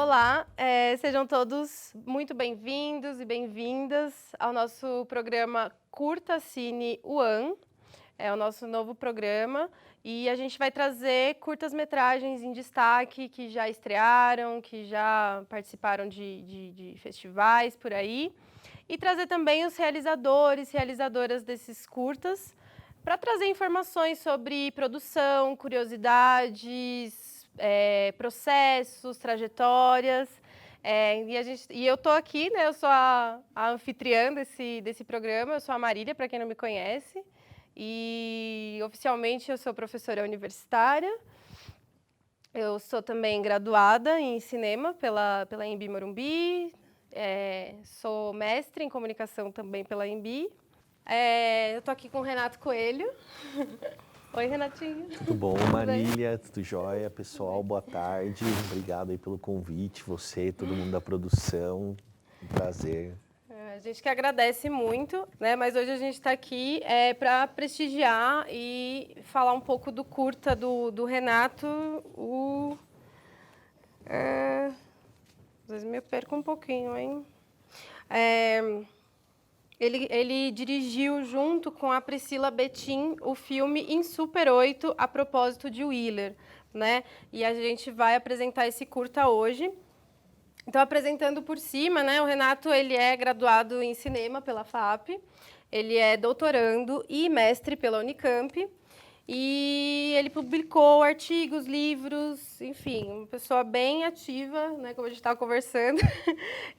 Olá, sejam todos muito bem-vindos e bem-vindas ao nosso programa Curta Cine UAN. É o nosso novo programa e a gente vai trazer curtas-metragens em destaque que já estrearam, que já participaram de festivais por aí. E trazer também os realizadores, realizadoras desses curtas, para trazer informações sobre produção, curiosidades, processos, trajetórias. E eu estou aqui, né? Eu sou a anfitriã desse programa, eu sou a Marília, para quem não me conhece. E oficialmente eu sou professora universitária. Eu sou também graduada em cinema pela Anhembi Morumbi. Sou mestre em comunicação também pela Anhembi. Eu tô aqui com o Renato Coelho. Oi, Renatinho. Tudo bom, Tudo Marília? Tudo jóia? Pessoal, boa tarde. Obrigado aí pelo convite, você, todo mundo da produção. Um prazer. A gente que agradece muito, né? Mas hoje a gente está aqui para prestigiar e falar um pouco do curta do Renato. Às vezes me perco um pouquinho, hein? Ele dirigiu junto com a Priscila Betim o filme Em Super 8, a propósito de Wheeler, né? E a gente vai apresentar esse curta hoje. Então, apresentando por cima, né? O Renato, ele é graduado em cinema pela FAP, ele é doutorando e mestre pela Unicamp, e ele publicou artigos, livros, enfim, uma pessoa bem ativa, né? Como a gente estava conversando.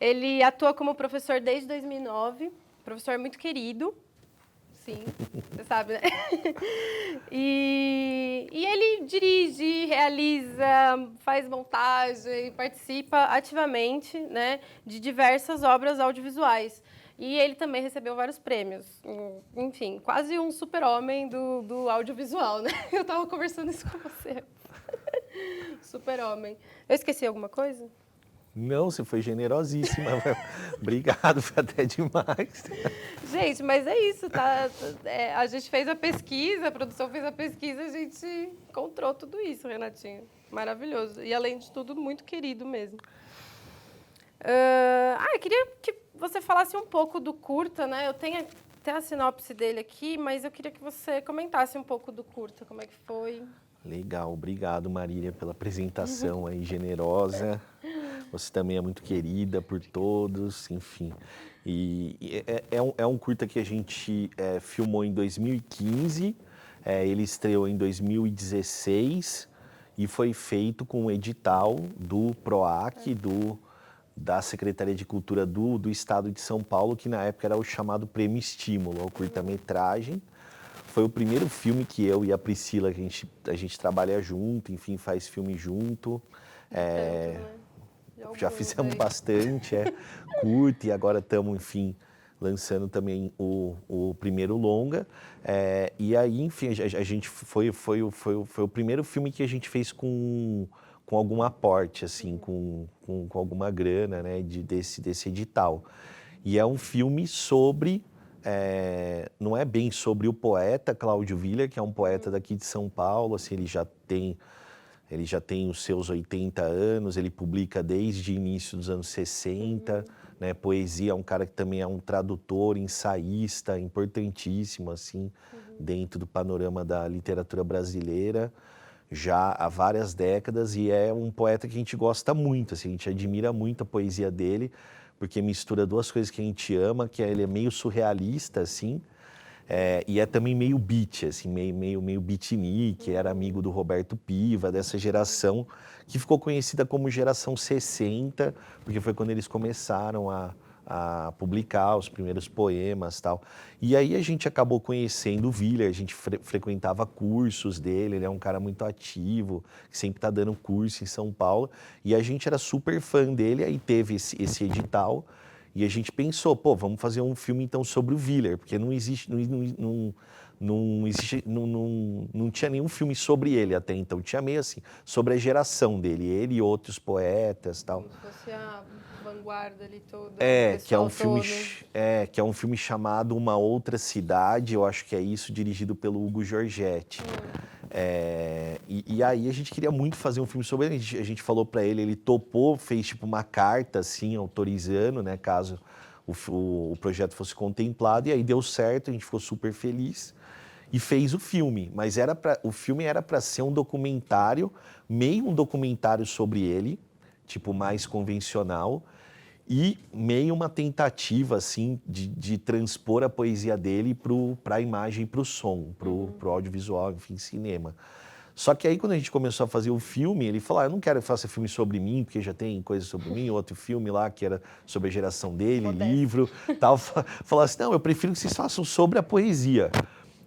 Ele atua como professor desde 2009, professor muito querido. Sim, você sabe, né? E ele dirige, realiza, faz montagem, participa ativamente, né, de diversas obras audiovisuais. E ele também recebeu vários prêmios. Enfim, quase um super-homem do audiovisual, né? Eu estava conversando isso com você. Super-homem. Eu esqueci alguma coisa? Não, você foi generosíssima. Obrigado, foi até demais. Gente, mas é isso, tá? A gente fez a pesquisa, a produção fez a pesquisa, a gente encontrou tudo isso, Renatinho. Maravilhoso. E, além de tudo, muito querido mesmo. Eu queria que você falasse um pouco do curta, né? Eu tenho até a sinopse dele aqui, mas eu queria que você comentasse um pouco do curta, como é que foi. Legal, obrigado, Marília, pela apresentação aí generosa. Você também é muito querida por todos, enfim. É um curta que a gente filmou em 2015, ele estreou em 2016 e foi feito com um edital do PROAC, da Secretaria de Cultura do Estado de São Paulo, que na época era o chamado Prêmio Estímulo, ao curta-metragem. Foi o primeiro filme que eu e a Priscila, que a gente trabalha junto, enfim, faz filme junto. Já fizemos bastante, curta, e agora estamos, enfim, lançando também o primeiro longa. E aí, enfim, a gente foi o primeiro filme que a gente fez com algum aporte, assim, com alguma grana, né, desse edital. E é um filme sobre... não é bem sobre o poeta Cláudio Willer, que é um poeta daqui de São Paulo, assim, ele já tem os seus 80 anos, ele publica desde o início dos anos 60, né? Poesia, é um cara que também é um tradutor, ensaísta, importantíssimo, assim, dentro do panorama da literatura brasileira, já há várias décadas, e é um poeta que a gente gosta muito, assim, a gente admira muito a poesia dele, porque mistura duas coisas que a gente ama, que ele é meio surrealista, assim, e é também meio beat, assim, meio beatnik, era amigo do Roberto Piva, dessa geração que ficou conhecida como geração 60, porque foi quando eles começaram a publicar os primeiros poemas e tal. E aí a gente acabou conhecendo o Willer, a gente frequentava cursos dele, ele é um cara muito ativo, que sempre está dando curso em São Paulo, e a gente era super fã dele, aí teve esse edital. E a gente pensou, pô, vamos fazer um filme então sobre o Willer, porque não existe, não tinha nenhum filme sobre ele até então. Tinha meio assim, sobre a geração dele, ele e outros poetas, tal. Como se fosse a vanguarda ali toda, o Que é pessoal um filme, todo. que é um filme chamado Uma Outra Cidade, eu acho que é isso, dirigido pelo Hugo Giorgetti. E aí a gente queria muito fazer um filme sobre ele. A gente falou para ele, ele topou, fez tipo uma carta assim, autorizando, né, caso o projeto fosse contemplado. E aí deu certo, a gente ficou super feliz e fez o filme. Mas o filme era para ser um documentário, meio um documentário sobre ele, tipo mais convencional, e meio uma tentativa assim de transpor a poesia dele para a imagem, para o som, para o audiovisual, enfim, cinema. Só que aí quando a gente começou a fazer o filme, ele falou, eu não quero que faça filme sobre mim, porque já tem coisa sobre mim, outro filme lá que era sobre a geração dele, livro, tal. Falou assim, não, eu prefiro que vocês façam sobre a poesia.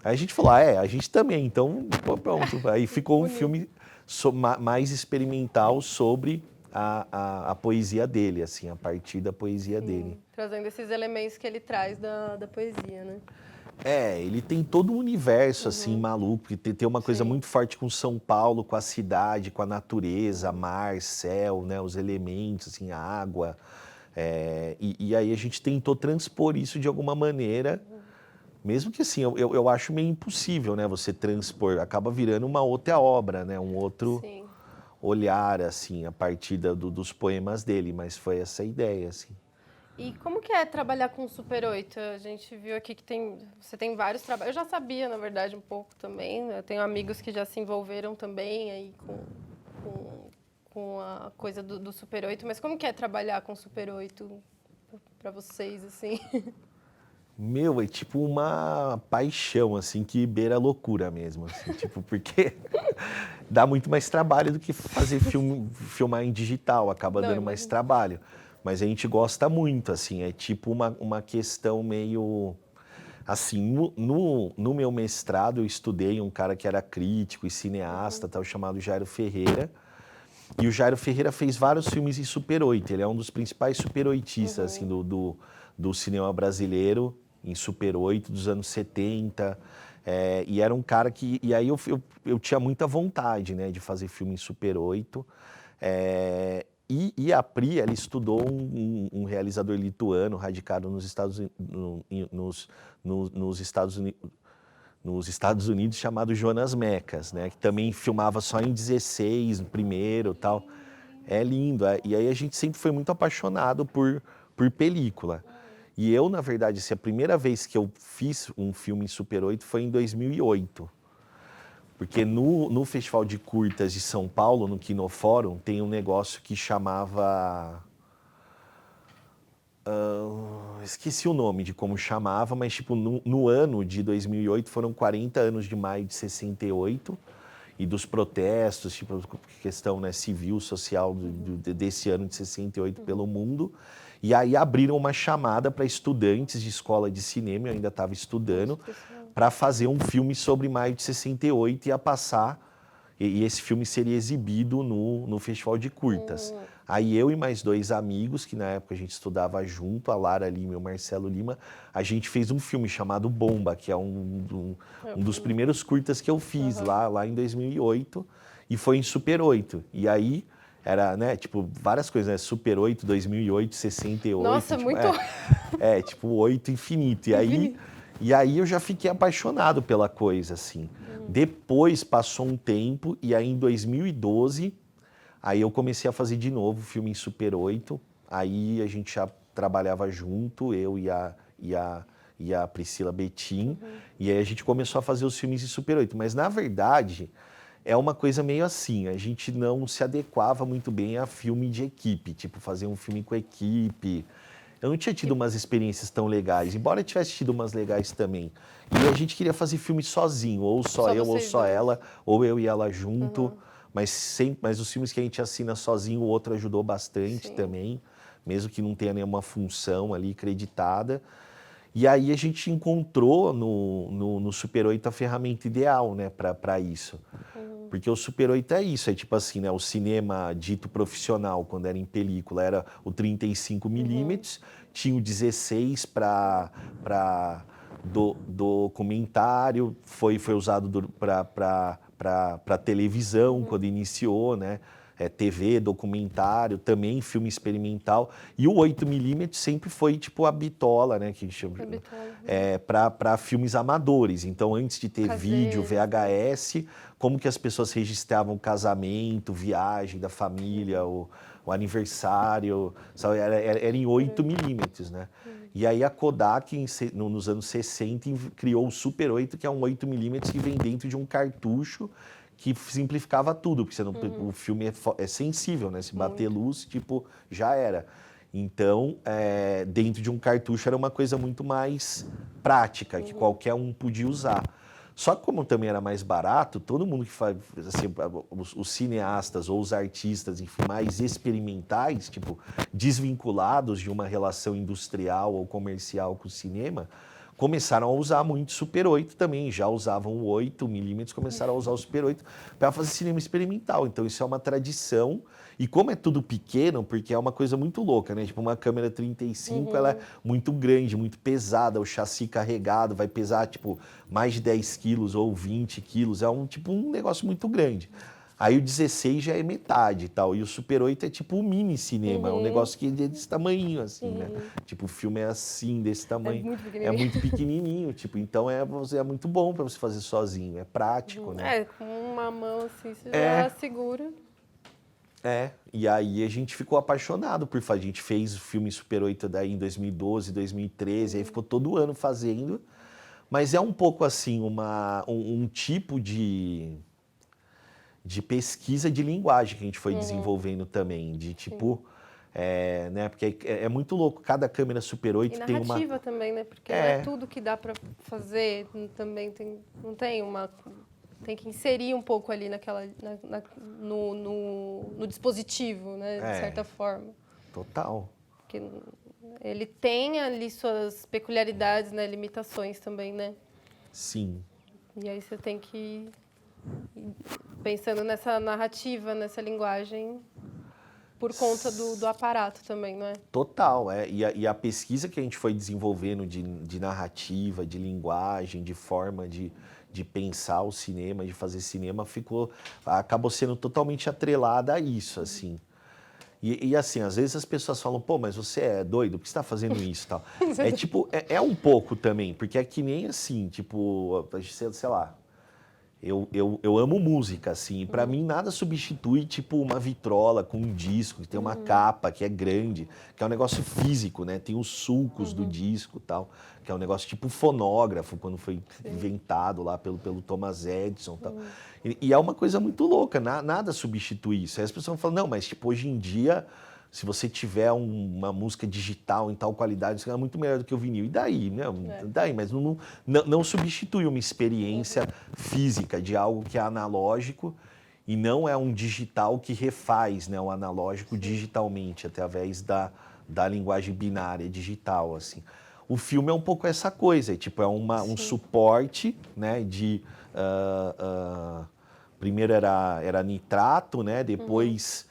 Aí a gente falou, a gente também, então pronto. Aí ficou um filme mais experimental sobre a poesia dele, assim, a partir da poesia dele. Trazendo esses elementos que ele traz da poesia, né? Ele tem todo um universo, assim, maluco, porque tem uma coisa muito forte com São Paulo, com a cidade, com a natureza, mar, céu, né, os elementos, assim, a água. E aí a gente tentou transpor isso de alguma maneira, mesmo que, assim, eu acho meio impossível, né, você transpor, acaba virando uma outra obra, né, um outro olhar, assim, a partir dos poemas dele, mas foi essa a ideia, assim. E como que é trabalhar com o Super 8? A gente viu aqui que você tem vários trabalhos. Eu já sabia, na verdade, um pouco também. Eu tenho amigos que já se envolveram também aí com a coisa do Super 8. Mas como que é trabalhar com o Super 8 para vocês, assim? Meu, é tipo uma paixão, assim, que beira a loucura mesmo, assim, tipo, porque dá muito mais trabalho do que fazer filmar em digital, acaba dando mais trabalho. Mas a gente gosta muito, assim, é tipo uma questão meio... Assim, no meu mestrado eu estudei um cara que era crítico e cineasta, tal, chamado Jairo Ferreira. E o Jairo Ferreira fez vários filmes em Super 8, ele é um dos principais Super 8istas, assim, do cinema brasileiro, em Super 8, dos anos 70. E era um cara que... E aí eu tinha muita vontade, né, de fazer filme em Super 8. E a Pri, ela estudou um realizador lituano, radicado nos Estados Unidos, chamado Jonas Mekas, né, que também filmava só em 16, no primeiro, tal. É lindo. E aí a gente sempre foi muito apaixonado por película. E eu, na verdade, assim, a primeira vez que eu fiz um filme em Super 8 foi em 2008. Porque no Festival de Curtas de São Paulo, no Kinofórum, tem um negócio que chamava... esqueci o nome de como chamava, mas tipo, no ano de 2008 foram 40 anos de maio de 68 e dos protestos, tipo, questão, né, civil, social desse ano de 68 pelo mundo. E aí abriram uma chamada para estudantes de escola de cinema, eu ainda estava estudando, para fazer um filme sobre maio de 68 e ia passar, e esse filme seria exibido no Festival de Curtas. Aí eu e mais dois amigos, que na época a gente estudava junto, a Lara Lima e o Marcelo Lima, a gente fez um filme chamado Bomba, que é um dos primeiros curtas que eu fiz lá em 2008, e foi em Super 8. E aí era, né, tipo, várias coisas, né, Super 8, 2008, 68. Nossa, tipo, muito... tipo, 8 infinito. E aí eu já fiquei apaixonado pela coisa, assim. Depois passou um tempo, e aí em 2012... Aí eu comecei a fazer de novo o filme em Super 8, aí a gente já trabalhava junto, eu e a Priscila Betim, e aí a gente começou a fazer os filmes em Super 8. Mas, na verdade, é uma coisa meio assim, a gente não se adequava muito bem a filme de equipe, tipo, fazer um filme com equipe. Eu não tinha tido umas experiências tão legais, embora eu tivesse tido umas legais também. E a gente queria fazer filme sozinho, ou só eu, ou só ela, ou eu e ela junto. Mas os filmes que a gente assina sozinho, o outro ajudou bastante também, mesmo que não tenha nenhuma função ali acreditada. E aí a gente encontrou no Super 8 a ferramenta ideal, né, para isso. Porque o Super 8 é isso, é tipo assim, né, o cinema dito profissional, quando era em película, era o 35mm, tinha o 16 para documentário, foi usado para televisão quando iniciou, né? TV, documentário, também filme experimental. E o 8mm sempre foi tipo a bitola, né? Que a gente chama, para filmes amadores. Então, antes de ter vídeo, VHS, como que as pessoas registravam o casamento, viagem da família, o aniversário, sabe? Era em 8mm, né? E aí a Kodak, nos anos 60, criou o Super 8, que é um 8mm que vem dentro de um cartucho que simplificava tudo, porque o filme é sensível, né? Se bater luz, tipo, já era. Então, dentro de um cartucho era uma coisa muito mais prática, que qualquer um podia usar. Só que como também era mais barato, todo mundo que faz, assim, os cineastas ou os artistas, enfim, mais experimentais, tipo, desvinculados de uma relação industrial ou comercial com o cinema, começaram a usar muito Super 8 também, já usavam o 8mm, começaram a usar o Super 8 para fazer cinema experimental. Então isso é uma tradição, e como é tudo pequeno, porque é uma coisa muito louca, né? Tipo, uma câmera 35, ela é muito grande, muito pesada, o chassi carregado vai pesar, tipo, mais de 10 quilos ou 20 quilos, é um negócio muito grande. Aí o 16 já é metade e tal. E o Super 8 é tipo um mini cinema. É um negócio que é desse tamanhinho, assim, né? Tipo, o filme é assim, desse tamanho. É muito pequenininho, tipo. Então é muito bom para você fazer sozinho. É prático, né? Com uma mão assim, você já segura. E aí a gente ficou apaixonado por fazer. A gente fez o filme Super 8 daí em 2012, 2013. Aí ficou todo ano fazendo. Mas é um pouco assim, um tipo de pesquisa de linguagem que a gente foi desenvolvendo também, de tipo, né, porque é muito louco, cada câmera Super 8 e tem uma... narrativa também, né, porque não é tudo que dá para fazer, também não tem uma... Tem que inserir um pouco ali no dispositivo, né, de certa forma. Total. Porque ele tem ali suas peculiaridades, né, limitações também, né? Sim. E aí você tem que ir pensando nessa narrativa, nessa linguagem, por conta do aparato também, não é? Total, e a pesquisa que a gente foi desenvolvendo de narrativa, de linguagem, de forma de pensar o cinema, de fazer cinema, acabou sendo totalmente atrelada a isso, assim. E assim, às vezes as pessoas falam, pô, mas você é doido, por que você está fazendo isso e tal? É tipo, é um pouco também, porque é que nem assim, tipo, sei lá, eu amo música, assim, e pra mim nada substitui, tipo, uma vitrola com um disco, que tem uma capa, que é grande, que é um negócio físico, né? Tem os sulcos do disco e tal, que é um negócio tipo fonógrafo, quando foi inventado lá pelo Thomas Edison e tal. E é uma coisa muito louca, nada substitui isso. Aí as pessoas falam, não, mas tipo, hoje em dia, se você tiver uma música digital em tal qualidade, isso é muito melhor do que o vinil. E daí, né? Daí, mas não substitui uma experiência física de algo que é analógico e não é um digital que refaz, né, o analógico digitalmente, através da linguagem binária digital, assim. O filme é um pouco essa coisa, tipo, é um suporte, né, primeiro era nitrato, né, depois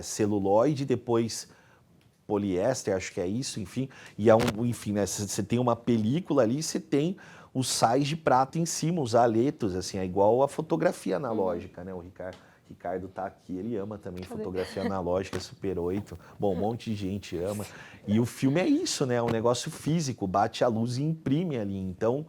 celuloide, depois poliéster, acho que é isso, enfim. E enfim, né, você tem uma película ali, você tem os sais de prata em cima, os aletos, assim, é igual a fotografia analógica, né? O Ricardo tá aqui, ele ama também fotografia analógica, Super 8. Bom, um monte de gente ama. E o filme é isso, né? É um negócio físico, bate a luz e imprime ali. Então,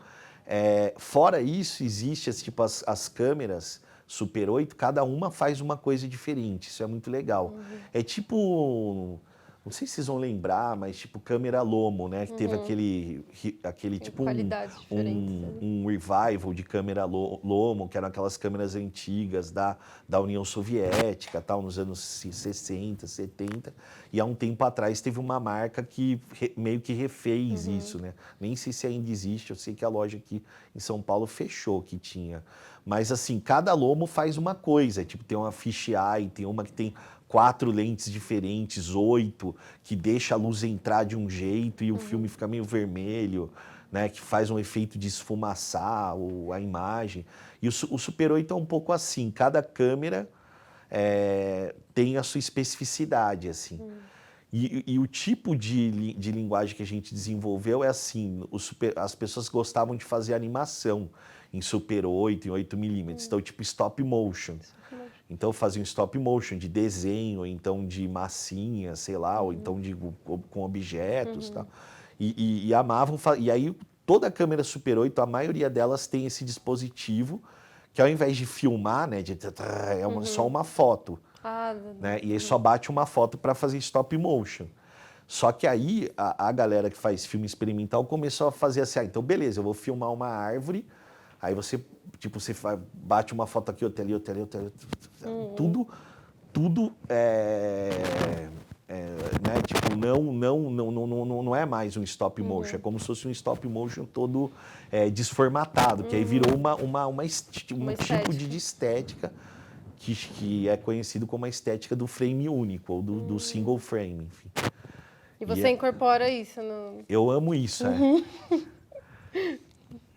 fora isso, existe tipo, as câmeras Super 8, cada uma faz uma coisa diferente. Isso é muito legal. É tipo... Não sei se vocês vão lembrar, mas tipo câmera Lomo, né? Que teve aquele tipo um revival de câmera Lomo, que eram aquelas câmeras antigas da União Soviética, tal, nos anos 60, 70. E há um tempo atrás teve uma marca que meio que refez isso, né? Nem sei se ainda existe, eu sei que a loja aqui em São Paulo fechou, que tinha. Mas assim, cada Lomo faz uma coisa, tipo, tem uma fisheye, tem uma que tem 4 lentes diferentes, 8, que deixa a luz entrar de um jeito e o filme fica meio vermelho, né? Que faz um efeito de esfumaçar a imagem. E o Super 8 é um pouco assim, cada câmera tem a sua especificidade, assim. E o tipo de linguagem que a gente desenvolveu é assim, as pessoas gostavam de fazer animação em Super 8, em 8mm, então tipo stop motion. Então eu fazia um stop motion de desenho, ou então de massinha, sei lá, ou então com objetos, tal. E amavam, e aí toda a câmera Super 8, a maioria delas tem esse dispositivo que ao invés de filmar, né, só uma foto, Ah, né, e aí só bate uma foto para fazer stop motion. Só que aí a galera que faz filme experimental começou a fazer assim, então beleza, eu vou filmar uma árvore, aí você, tipo, bate uma foto aqui, outra ali, outra ali, outra ali, tudo né, tipo, não é mais um stop motion, é como se fosse um stop motion todo desformatado, que aí virou um tipo de estética que é conhecido como a estética do frame único, ou do single frame, enfim. E você incorpora isso no... Eu amo isso,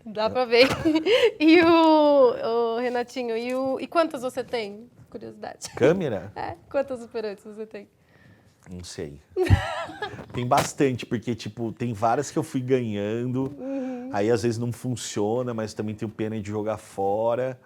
Dá pra ver. E o Renatinho, e quantas você tem? Curiosidade. Câmera? Quantas Super 8 você tem? Não sei. Tem bastante, porque, tipo, tem várias que eu fui ganhando, aí às vezes não funciona, mas também tenho pena de jogar fora.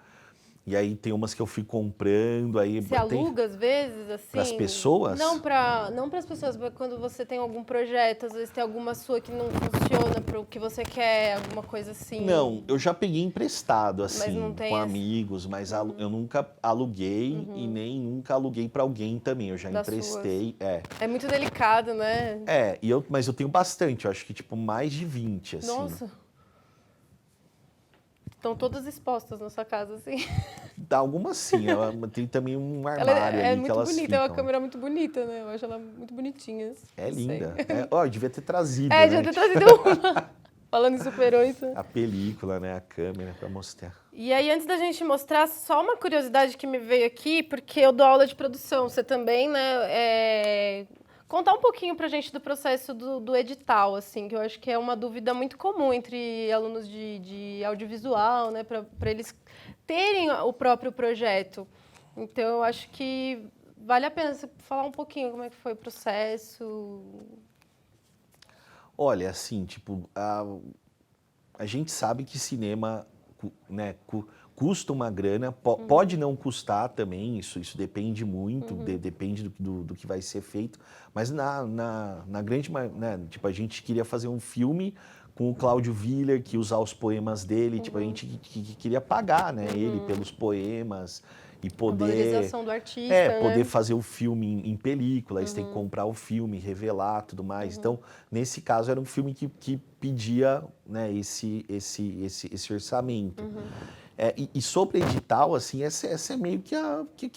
E aí tem umas que eu fui comprando, aí... Você aluga às vezes, assim? Para as pessoas? Não para as pessoas, mas quando você tem algum projeto, às vezes tem alguma sua que não funciona para o que você quer, alguma coisa assim. Não, eu já peguei emprestado, assim, não tem com amigos, mas eu nunca aluguei e nem nunca aluguei para alguém também, eu já emprestei. É muito delicado, né? Mas eu tenho bastante, eu acho que tipo mais de 20, assim. Nossa. Estão todas expostas na sua casa, assim. Dá algumas sim, tem também um armário ali que elas bonita, ficam. É uma câmera muito bonita, né? Eu acho ela muito bonitinha. É linda. Eu devia ter trazido, devia ter trazido uma. Falando em Super 8. A película, né? A câmera para mostrar. E aí, antes da gente mostrar, só uma curiosidade que me veio aqui, porque eu dou aula de produção, você também, né? Contar um pouquinho pra gente do processo do edital, assim, que eu acho que é uma dúvida muito comum entre alunos de audiovisual, né, para eles terem o próprio projeto. Então, eu acho que vale a pena você falar um pouquinho como é que foi o processo. Olha, assim, tipo, a gente sabe que cinema, né, custa uma grana, pode não custar também, isso depende muito, depende do que vai ser feito, mas na grande, né, tipo, a gente queria fazer um filme com o Cláudio Viller, que usar os poemas dele, tipo, a gente queria pagar, né, ele pelos poemas e poder... A valorização do artista, poder né? fazer o filme em película, aí você tem que comprar o filme, revelar, tudo mais. Então, nesse caso, era um filme que pedia, né, esse orçamento. E sobre edital, assim, essa é meio que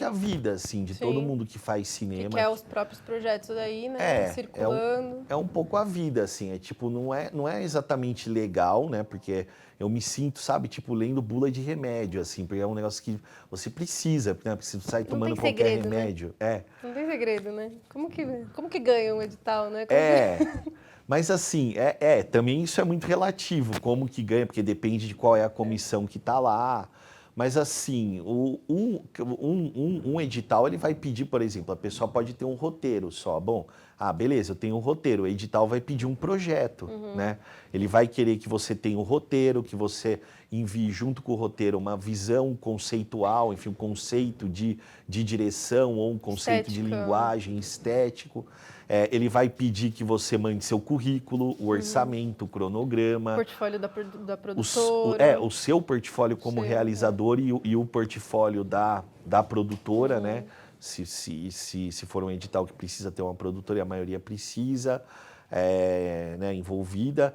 a vida, assim, de todo mundo que faz cinema. Que é os próprios projetos aí, né, circulando. É um pouco a vida, assim, tipo, não é exatamente legal, né, porque eu me sinto, sabe, tipo, lendo bula de remédio, assim, porque é um negócio que você precisa, né, porque você sai tomando qualquer remédio. Né? Não tem segredo, né? Como que ganha um edital, né? Mas assim, também isso é muito relativo, como que ganha, porque depende de qual é a comissão que está lá. Mas assim, um edital, ele vai pedir, por exemplo, a pessoa pode ter um roteiro só. Bom, beleza, eu tenho um roteiro, o edital vai pedir um projeto, né? Ele vai querer que você tenha um roteiro, que você envie junto com o roteiro uma visão conceitual, enfim, um conceito de direção ou um conceito de linguagem estético. Ele vai pedir que você mande seu currículo, o orçamento, o cronograma. O portfólio da produtora. O seu portfólio como realizador e o portfólio da produtora, né? Se for um edital que precisa ter uma produtora, e a maioria precisa, né, envolvida.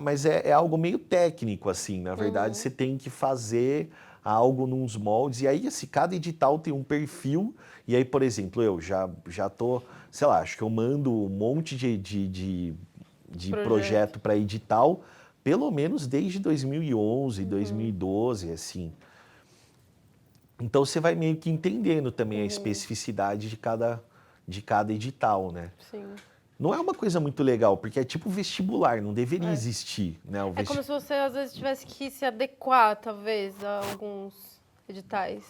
Mas é algo meio técnico, assim. Na verdade, você tem que fazer algo nos moldes. E aí, assim, cada edital tem um perfil. E aí, por exemplo, eu já tô, sei lá, acho que eu mando um monte de projeto para edital, pelo menos desde 2011, 2012, assim. Então, você vai meio que entendendo também a especificidade de cada edital, né? Sim. Não é uma coisa muito legal, porque é tipo vestibular, não deveria existir, né? Como se você, às vezes, tivesse que se adequar, talvez, a alguns editais.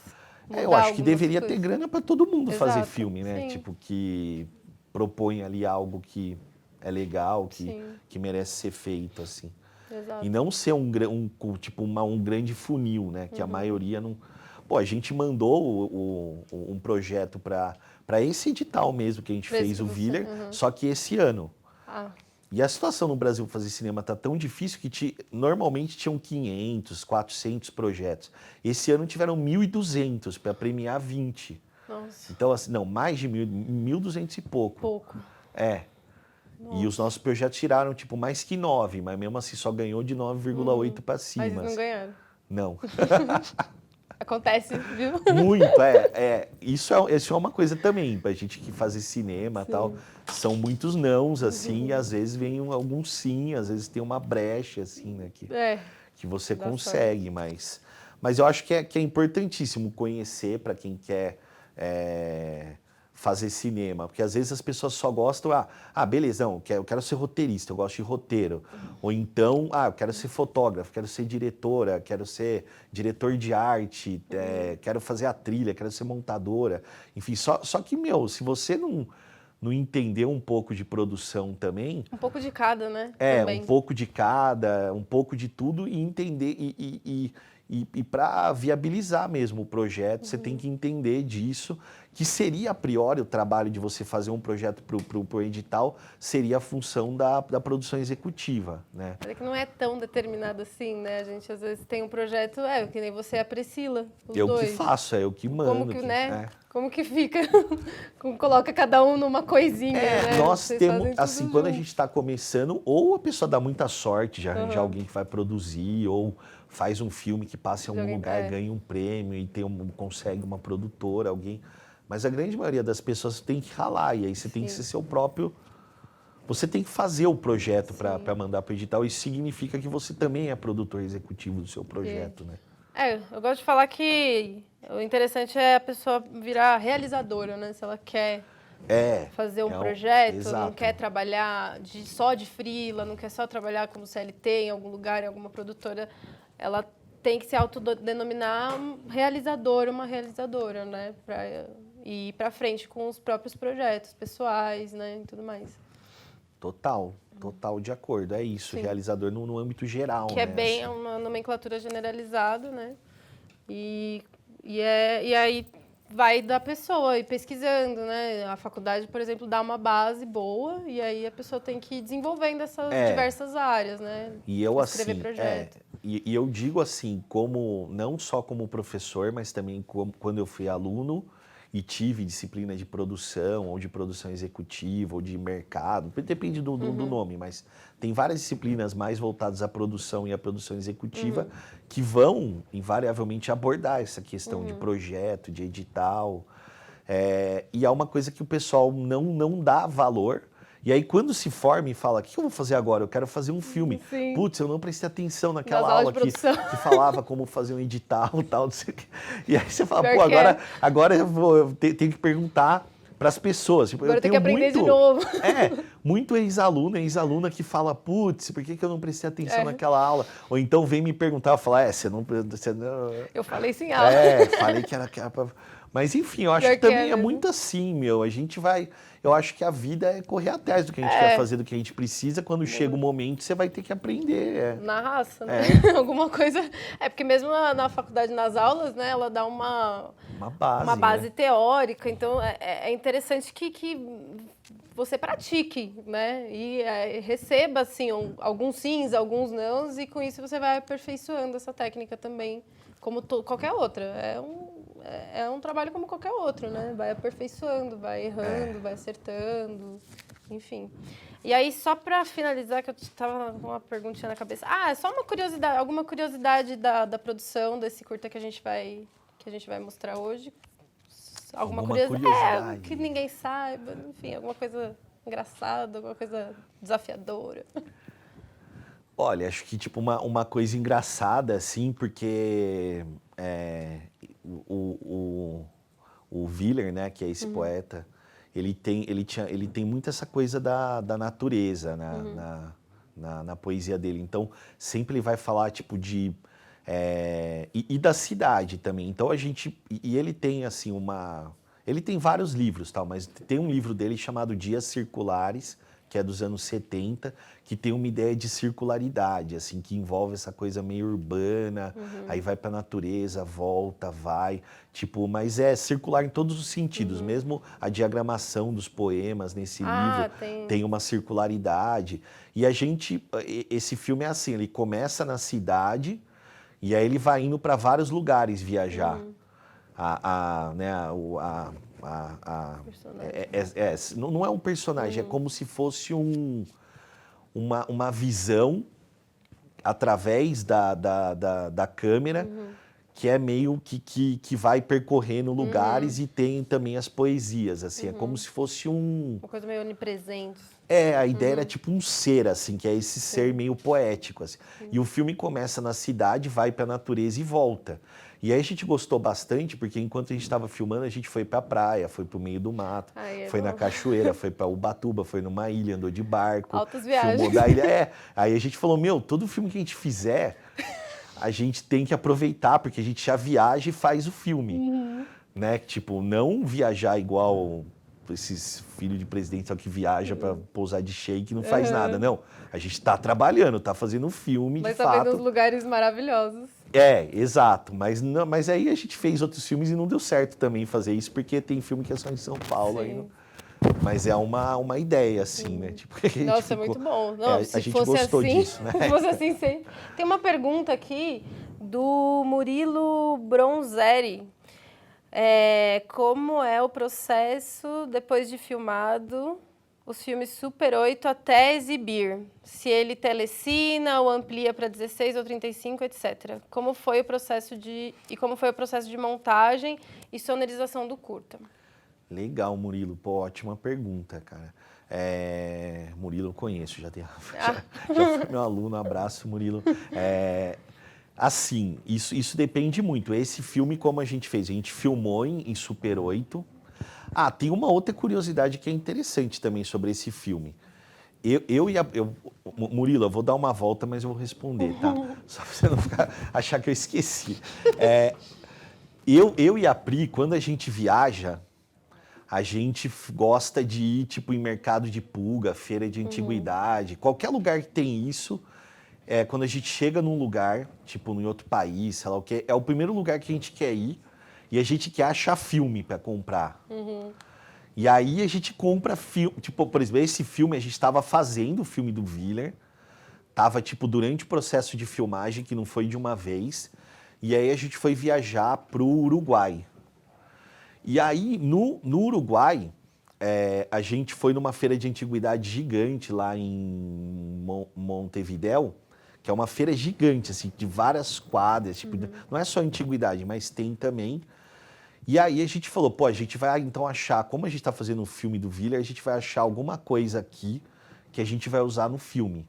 Eu acho que deveria ter grana para todo mundo fazer filme, né? Sim. Tipo, que propõe ali algo que é legal, que merece ser feito, assim. Exato. E não ser tipo um grande funil, né? Que a maioria não... pô, a gente mandou um projeto para esse edital mesmo que a gente fez, o Viller, só que esse ano. Ah, E a situação no Brasil para fazer cinema tá tão difícil que normalmente tinham 500, 400 projetos. Esse ano tiveram 1.200 para premiar 20. nossa, Então, assim, não, mais de 1.200 e pouco. pouco. É. E os nossos projetos tiraram, tipo, mais que 9, mas mesmo assim só ganhou de 9,8 para cima. Mas eles não ganharam. Não. Acontece, viu? Muito, Isso é uma coisa também, pra gente que fazer cinema e tal. São muitos nãos, assim, e às vezes vem alguns sim, às vezes tem uma brecha, assim, né? Que você dá consegue, mas eu acho que é importantíssimo conhecer para quem quer fazer cinema, porque às vezes as pessoas só gostam, beleza, não, eu quero ser roteirista, eu gosto de roteiro, ou então, eu quero ser fotógrafo, quero ser diretora, quero ser diretor de arte, quero fazer a trilha, quero ser montadora, enfim, só que, se você não entender um pouco de produção também... Um pouco de cada, né? Também. Um pouco de cada, um pouco de tudo e entender, e para viabilizar mesmo o projeto, você tem que entender disso, que seria a priori o trabalho de você fazer um projeto para o edital, seria a função da produção executiva, né? Mas é que não é tão determinado assim, né? A gente às vezes tem um projeto, que nem você e a Priscila, os Eu dois. que faço, eu que mando. Como que, né? Como que fica? Como coloca cada um numa coisinha, né? Nós temos, assim, quando a junto. gente está começando, ou a pessoa dá muita sorte de arranjar alguém que vai produzir, ou faz um filme que passa em algum lugar, ganha um prêmio e consegue uma produtora, alguém. Mas a grande maioria das pessoas tem que ralar, e aí você tem que ser seu próprio... Você tem que fazer o projeto para mandar para o edital, isso significa que você também é produtor executivo do seu projeto, né? Eu gosto de falar que o interessante é a pessoa virar realizadora, né? Se ela quer fazer um projeto, exato. não quer trabalhar só de freela, não quer só trabalhar como CLT em algum lugar, em alguma produtora, ela tem que se autodenominar realizadora, uma realizadora, né? Para ir para frente com os próprios projetos pessoais, né? E tudo mais. Total de acordo. É isso, realizador no âmbito geral, que né? É bem uma nomenclatura generalizada, né? E aí vai da pessoa ir pesquisando, né? A faculdade, por exemplo, dá uma base boa e aí a pessoa tem que ir desenvolvendo essas diversas áreas, né? E eu escrever projeto. E eu digo assim, não só como professor, mas também quando eu fui aluno e tive disciplina de produção, ou de produção executiva, ou de mercado, depende do nome, mas tem várias disciplinas mais voltadas à produção e à produção executiva que vão, invariavelmente, abordar essa questão de projeto, de edital. E é uma coisa que o pessoal não dá valor. E aí, quando se forma e fala, o que eu vou fazer agora? Eu quero fazer um filme. Sim. Putz, eu não prestei atenção naquela Nas aula aulas que falava como fazer um edital e tal, não sei o quê. E aí você fala, Pior agora eu tenho que perguntar para as pessoas. Tipo, Agora eu tem que tenho aprender de novo. muito ex-aluna que fala, putz, por que eu não prestei atenção naquela aula? Ou então vem me perguntar, eu falo, você não... Eu falei isso em aula. Falei que era pra... Mas enfim, eu acho que também é muito assim, a gente vai... Eu acho que a vida é correr atrás do que a gente quer fazer, do que a gente precisa. Quando chega o momento, você vai ter que aprender. Na raça, né? Alguma coisa... porque mesmo na faculdade, nas aulas, né? Ela dá uma base teórica. Então, é interessante que você pratique, né? E receba, assim, alguns sims, alguns nãos. E com isso você vai aperfeiçoando essa técnica também, como qualquer outra. É um trabalho como qualquer outro, né? Vai aperfeiçoando, vai errando, vai acertando, enfim. E aí, só para finalizar, que eu estava com uma perguntinha na cabeça. Só uma curiosidade, alguma curiosidade da produção desse curta que a gente vai mostrar hoje? Alguma curiosidade? Que ninguém saiba, enfim, alguma coisa engraçada, alguma coisa desafiadora. Olha, acho que tipo uma coisa engraçada, assim, porque o Willer, né, que é esse poeta, ele tem muito essa coisa da natureza na poesia dele. Então, sempre ele vai falar tipo de... e da cidade também. Então, e ele tem, assim, ele tem vários livros, tal, mas tem um livro dele chamado Dias Circulares, que é dos anos 70, que tem uma ideia de circularidade, assim, que envolve essa coisa meio urbana, aí vai para a natureza, volta, vai, tipo, mas é circular em todos os sentidos, mesmo a diagramação dos poemas nesse livro tem uma circularidade. E esse filme é assim, ele começa na cidade e aí ele vai indo para vários lugares viajar. Não é um personagem, é como se fosse uma visão através da câmera, que é meio que vai percorrendo lugares e tem também as poesias, assim, é como se fosse uma coisa meio onipresente. A ideia era tipo um ser, assim, que é esse ser meio poético, assim. E o filme começa na cidade, vai para a natureza e volta. E aí a gente gostou bastante, porque enquanto a gente estava filmando, a gente foi para a praia, foi para o meio do mato, foi na cachoeira, foi para Ubatuba, foi numa ilha, andou de barco. Altas viagens. Filmou da ilha. Aí a gente falou, todo filme que a gente fizer, a gente tem que aproveitar, porque a gente já viaja e faz o filme. Né? Tipo, não viajar igual esses filhos de presidente só que viaja para pousar de shake e não faz nada. Não, a gente está trabalhando, está fazendo um filme, de fato. Mas tá vendo uns lugares maravilhosos. Exato. Mas aí a gente fez outros filmes e não deu certo também fazer isso, porque tem filme que é só em São Paulo aí. Mas é uma ideia, assim, né? Tipo, Nossa, é muito bom. Não, a gente gostou disso, né? Se fosse assim, sim. Tem uma pergunta aqui do Murilo Bronzeri. Como é o processo depois de filmado os filmes Super 8 até exibir? Se ele telecina ou amplia para 16 ou 35, etc. Como foi o processo de montagem e sonorização do curta? Legal, Murilo. Pô, ótima pergunta, cara. Murilo eu conheço, já foi meu aluno, abraço, Murilo. Assim, isso depende muito. Esse filme, como a gente fez? A gente filmou em Super 8. Tem uma outra curiosidade que é interessante também sobre esse filme. Murilo, eu vou dar uma volta, mas eu vou responder, tá? Só pra você não achar que eu esqueci. Eu e a Pri, quando a gente viaja, a gente gosta de ir tipo em mercado de pulga, feira de antiguidade, qualquer lugar que tem isso. Quando a gente chega num lugar, tipo em outro país, sei lá o que, é o primeiro lugar que a gente quer ir e a gente quer achar filme para comprar. E aí a gente compra filme, tipo, por exemplo, esse filme a gente estava fazendo o filme do Willer, tava tipo durante o processo de filmagem, que não foi de uma vez, e aí a gente foi viajar pro Uruguai. E aí no Uruguai, a gente foi numa feira de antiguidade gigante lá em Montevidéu, que é uma feira gigante, assim, de várias quadras, tipo, não é só antiguidade, mas tem também. E aí a gente falou, a gente vai então achar, como a gente está fazendo um filme do Willer, a gente vai achar alguma coisa aqui que a gente vai usar no filme.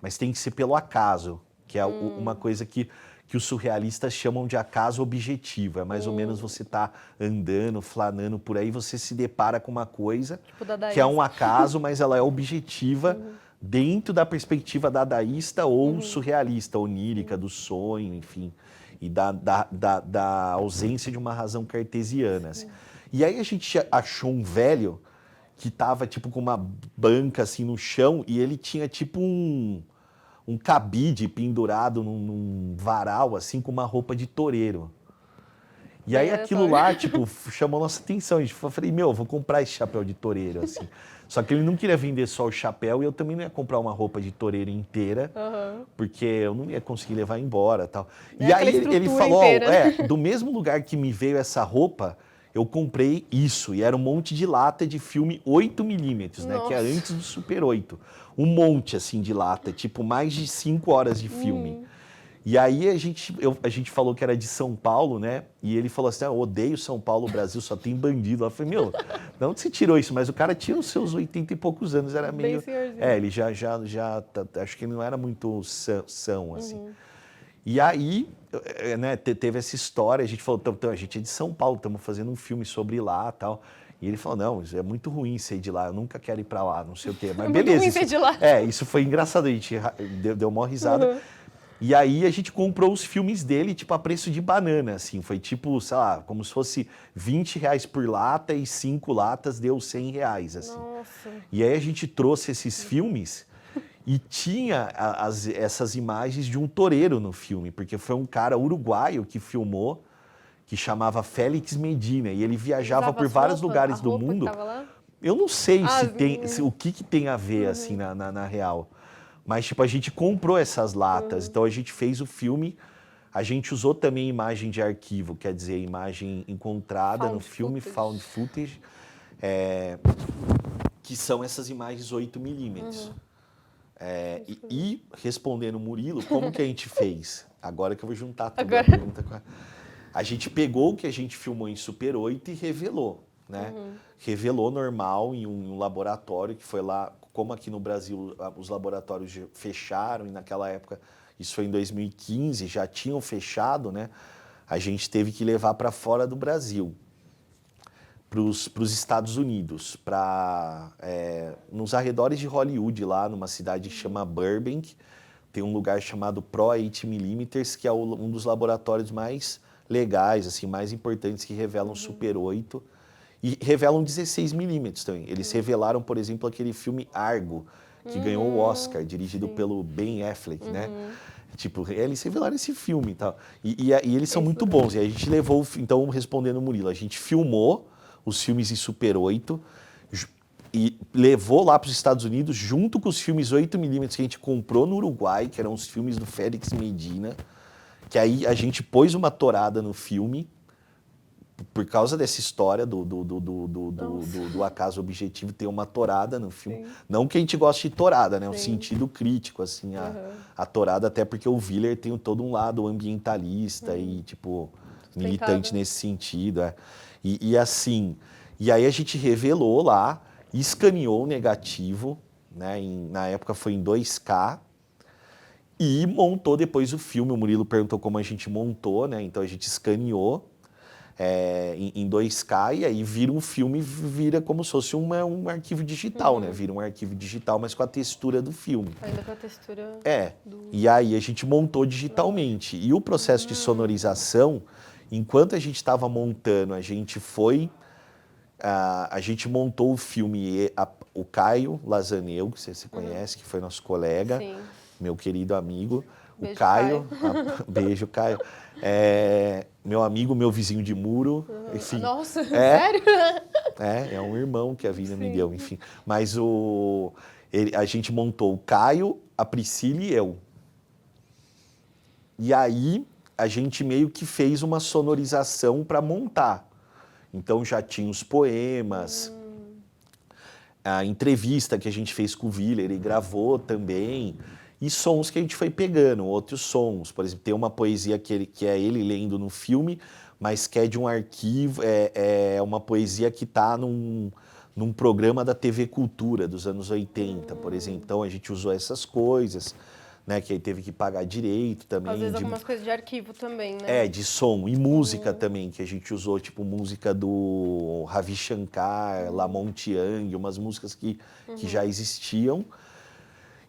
Mas tem que ser pelo acaso, que é uma coisa que os surrealistas chamam de acaso objetivo. É mais ou menos você tá andando, flanando por aí, você se depara com uma coisa tipo que é um acaso, mas ela é objetiva dentro da perspectiva dadaísta ou surrealista, onírica, do sonho, enfim, e da ausência de uma razão cartesiana. Assim. E aí a gente achou um velho que tava tipo com uma banca assim no chão e ele tinha tipo um cabide pendurado num varal, assim, com uma roupa de toureiro. E aí aquilo lá, tipo, chamou nossa atenção. Eu falei, vou comprar esse chapéu de toureiro, assim. Só que ele não queria vender só o chapéu e eu também não ia comprar uma roupa de toureiro inteira, porque eu não ia conseguir levar embora e tal. E aí ele falou, do mesmo lugar que me veio essa roupa, eu comprei isso, e era um monte de lata de filme 8mm, né? Que é antes do Super 8. Um monte, assim, de lata, tipo, mais de 5 horas de filme. E aí a gente falou que era de São Paulo, né? E ele falou assim, eu odeio São Paulo, o Brasil só tem bandido. Eu falei, de onde você tirou isso? Mas o cara tinha os seus 80 e poucos anos, era meio... ele já acho que ele não era muito são, assim. E aí, né, teve essa história, a gente falou, a gente é de São Paulo, estamos fazendo um filme sobre lá e tal. E ele falou, não, isso é muito ruim ser de lá, eu nunca quero ir para lá, não sei o quê. Mas beleza. Muito ruim ser de lá. Isso foi engraçado, a gente deu uma risada. E aí a gente comprou os filmes dele, tipo, a preço de banana, assim. Foi tipo, sei lá, como se fosse R$ 20 por lata e 5 latas deu R$ 100, assim. Nossa. E aí a gente trouxe esses filmes e tinha essas imagens de um toureiro no filme, porque foi um cara uruguaio que filmou, que chamava Félix Medina, e ele viajava Usava por as vários roupas, lugares a do roupa que mundo. tava lá? Eu não sei Ah, o que tem a ver, assim, na real. Mas, tipo, a gente comprou essas latas, então a gente fez o filme, a gente usou também imagem de arquivo, quer dizer, imagem encontrada no Found filme, footage. found footage, que são essas imagens 8mm. E respondendo o Murilo, como que a gente fez? Agora que eu vou juntar tudo Agora. a pergunta com a gente pegou o que a gente filmou em Super 8 e revelou, né? Revelou normal em um laboratório que foi lá, como aqui no Brasil os laboratórios fecharam e naquela época, isso foi em 2015, já tinham fechado, né? A gente teve que levar para fora do Brasil, para os Estados Unidos, nos arredores de Hollywood, lá numa cidade que chama Burbank, tem um lugar chamado Pro 8mm, que é um dos laboratórios mais legais, assim, mais importantes, que revelam Super 8 e revelam 16mm também. Eles revelaram, por exemplo, aquele filme Argo, que ganhou o Oscar, dirigido pelo Ben Affleck, né? Tipo, eles revelaram esse filme e tal. E eles são muito bons. E a gente levou, então, respondendo o Murilo, a gente filmou os filmes em Super 8 e levou lá para os Estados Unidos junto com os filmes 8mm que a gente comprou no Uruguai, que eram os filmes do Félix Medina, que aí a gente pôs uma tourada no filme por causa dessa história do acaso objetivo, ter uma tourada no filme. Sim. Não que a gente goste de tourada, né? Um sentido crítico, assim, a tourada, até porque o Willer tem todo um lado ambientalista e, tipo, militante nesse sentido. E assim, e aí a gente revelou lá, escaneou o negativo, né? Na época foi em 2K, e montou depois o filme. O Murilo perguntou como a gente montou, né? Então a gente escaneou em 2K e aí vira um filme, vira como se fosse um arquivo digital, né? Vira um arquivo digital, mas com a textura do filme. Ainda com a textura E aí a gente montou digitalmente. E o processo de sonorização, enquanto a gente estava montando, a gente montou o filme, o Caio Lazaneu, que você conhece, que foi nosso colega, meu querido amigo. Beijo, o Caio. Beijo, Caio. Meu amigo, meu vizinho de muro. Enfim, nossa, sério? É um irmão que a vida me deu, enfim. Mas a gente montou o Caio, a Priscila e eu. E aí a gente meio que fez uma sonorização para montar. Então já tinha os poemas, a entrevista que a gente fez com o Willer e gravou também, e sons que a gente foi pegando, outros sons. Por exemplo, tem uma poesia que é ele lendo no filme, mas que é de um arquivo, é uma poesia que está num programa da TV Cultura dos anos 80, por exemplo. Então a gente usou essas coisas, né, que aí teve que pagar direito também. Às vezes algumas coisas de arquivo também, né? De som. E música também, que a gente usou, tipo, música do Ravi Shankar, Lamont Young, umas músicas que já existiam.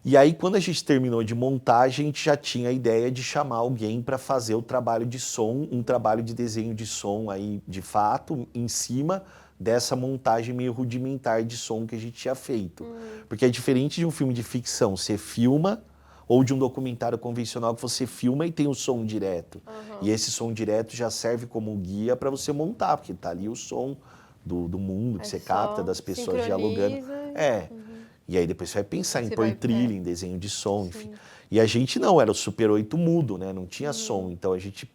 E aí, quando a gente terminou de montar, a gente já tinha a ideia de chamar alguém para fazer o trabalho de som, um trabalho de desenho de som aí, de fato, em cima dessa montagem meio rudimentar de som que a gente tinha feito. Porque é diferente de um filme de ficção, você filma, ou de um documentário convencional que você filma e tem o som direto. E esse som direto já serve como guia para você montar, porque tá ali o som do mundo que você capta, das pessoas dialogando. E aí depois você vai pensar em pôr trilha, em desenho de som, enfim. E a gente não, era o Super 8 mudo, né? Não tinha som. Então a gente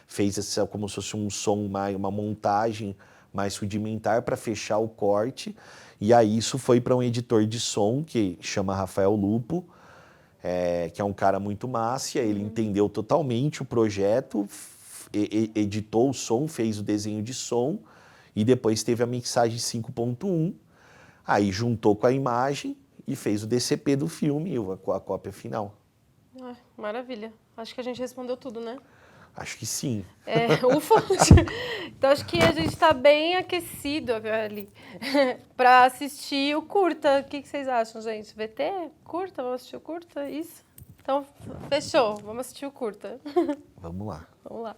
fez como se fosse um som, uma montagem mais rudimentar para fechar o corte. E aí isso foi para um editor de som que chama Rafael Lupo, que é um cara muito massa. Ele entendeu totalmente o projeto, editou o som, fez o desenho de som e depois teve a mixagem 5.1. Aí juntou com a imagem e fez o DCP do filme, a cópia final. Maravilha. Acho que a gente respondeu tudo, né? Acho que sim. Ufa! Então acho que a gente está bem aquecido ali para assistir o curta. O que vocês acham, gente? VT? Curta? Vamos assistir o curta? Isso? Então, fechou. Vamos assistir o curta. Vamos lá. Vamos lá.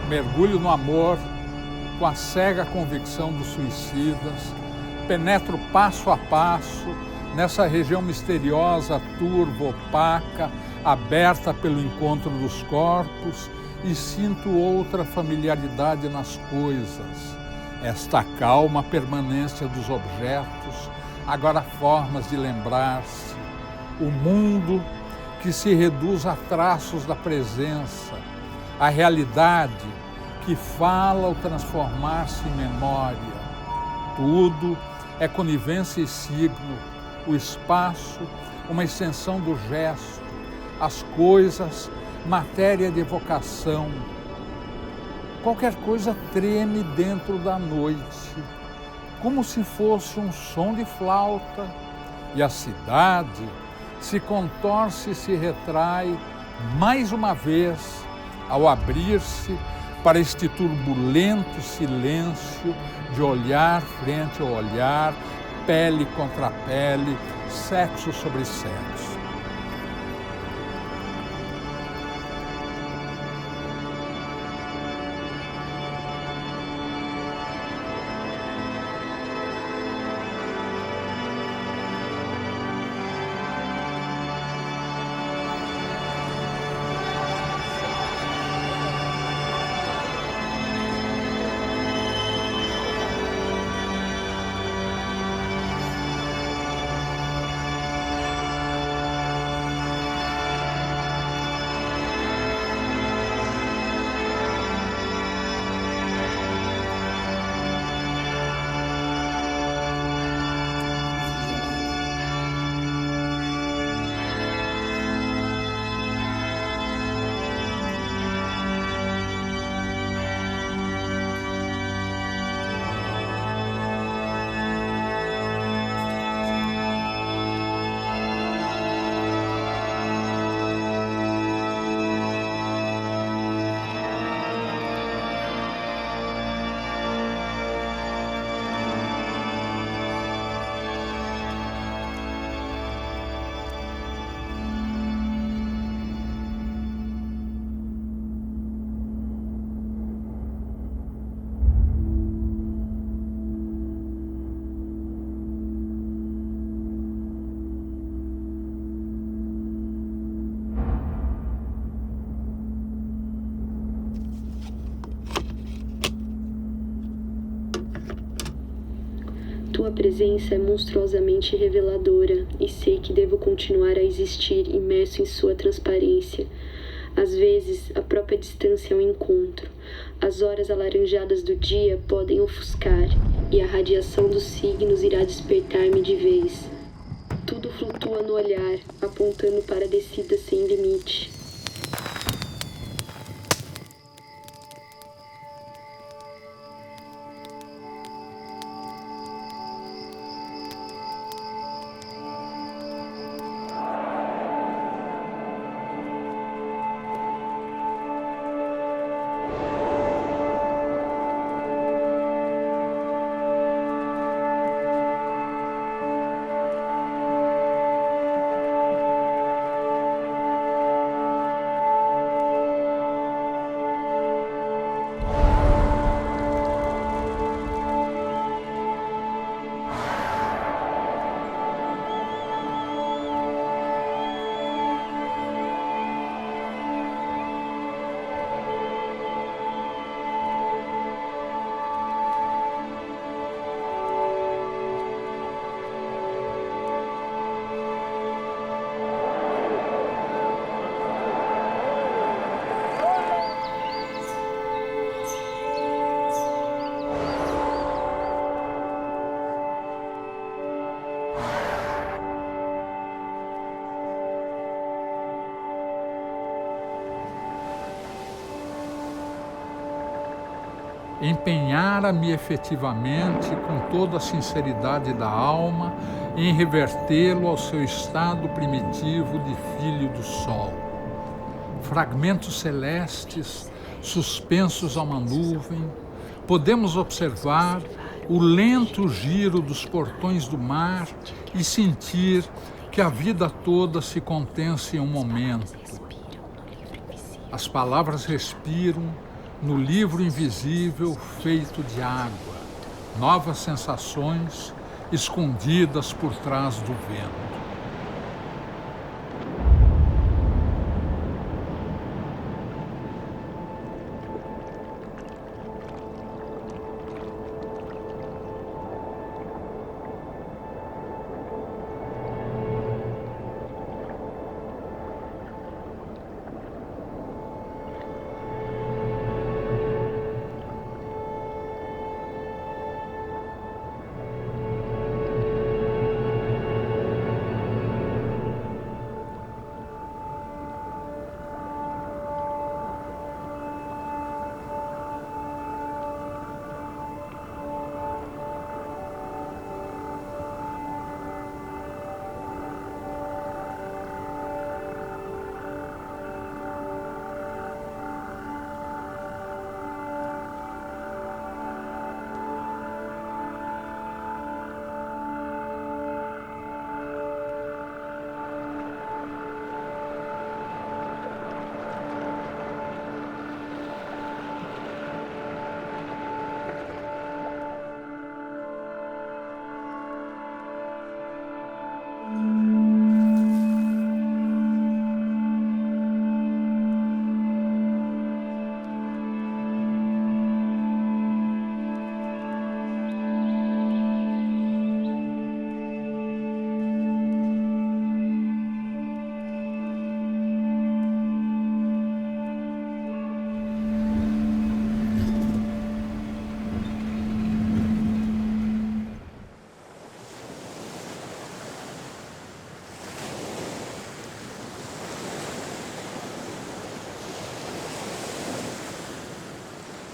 Mergulho no amor com a cega convicção dos suicidas, penetro passo a passo nessa região misteriosa, turva, opaca, aberta pelo encontro dos corpos e sinto outra familiaridade nas coisas. Esta calma permanência dos objetos, agora formas de lembrar-se. O mundo que se reduz a traços da presença, a realidade que fala ao transformar-se em memória. Tudo é conivência e signo, o espaço, uma extensão do gesto, as coisas, matéria de evocação. Qualquer coisa treme dentro da noite, como se fosse um som de flauta, e a cidade se contorce e se retrai mais uma vez ao abrir-se para este turbulento silêncio de olhar frente ao olhar, pele contra pele, sexo sobre sexo. Tua presença é monstruosamente reveladora e sei que devo continuar a existir imerso em sua transparência. Às vezes, a própria distância é um encontro. As horas alaranjadas do dia podem ofuscar e a radiação dos signos irá despertar-me de vez. Tudo flutua no olhar, apontando para a descida sem limite. Empenhara-me efetivamente, com toda a sinceridade da alma, em revertê-lo ao seu estado primitivo de filho do sol. Fragmentos celestes, suspensos a uma nuvem, podemos observar o lento giro dos portões do mar e sentir que a vida toda se condensa em um momento. As palavras respiram no livro invisível feito de água, novas sensações escondidas por trás do vento.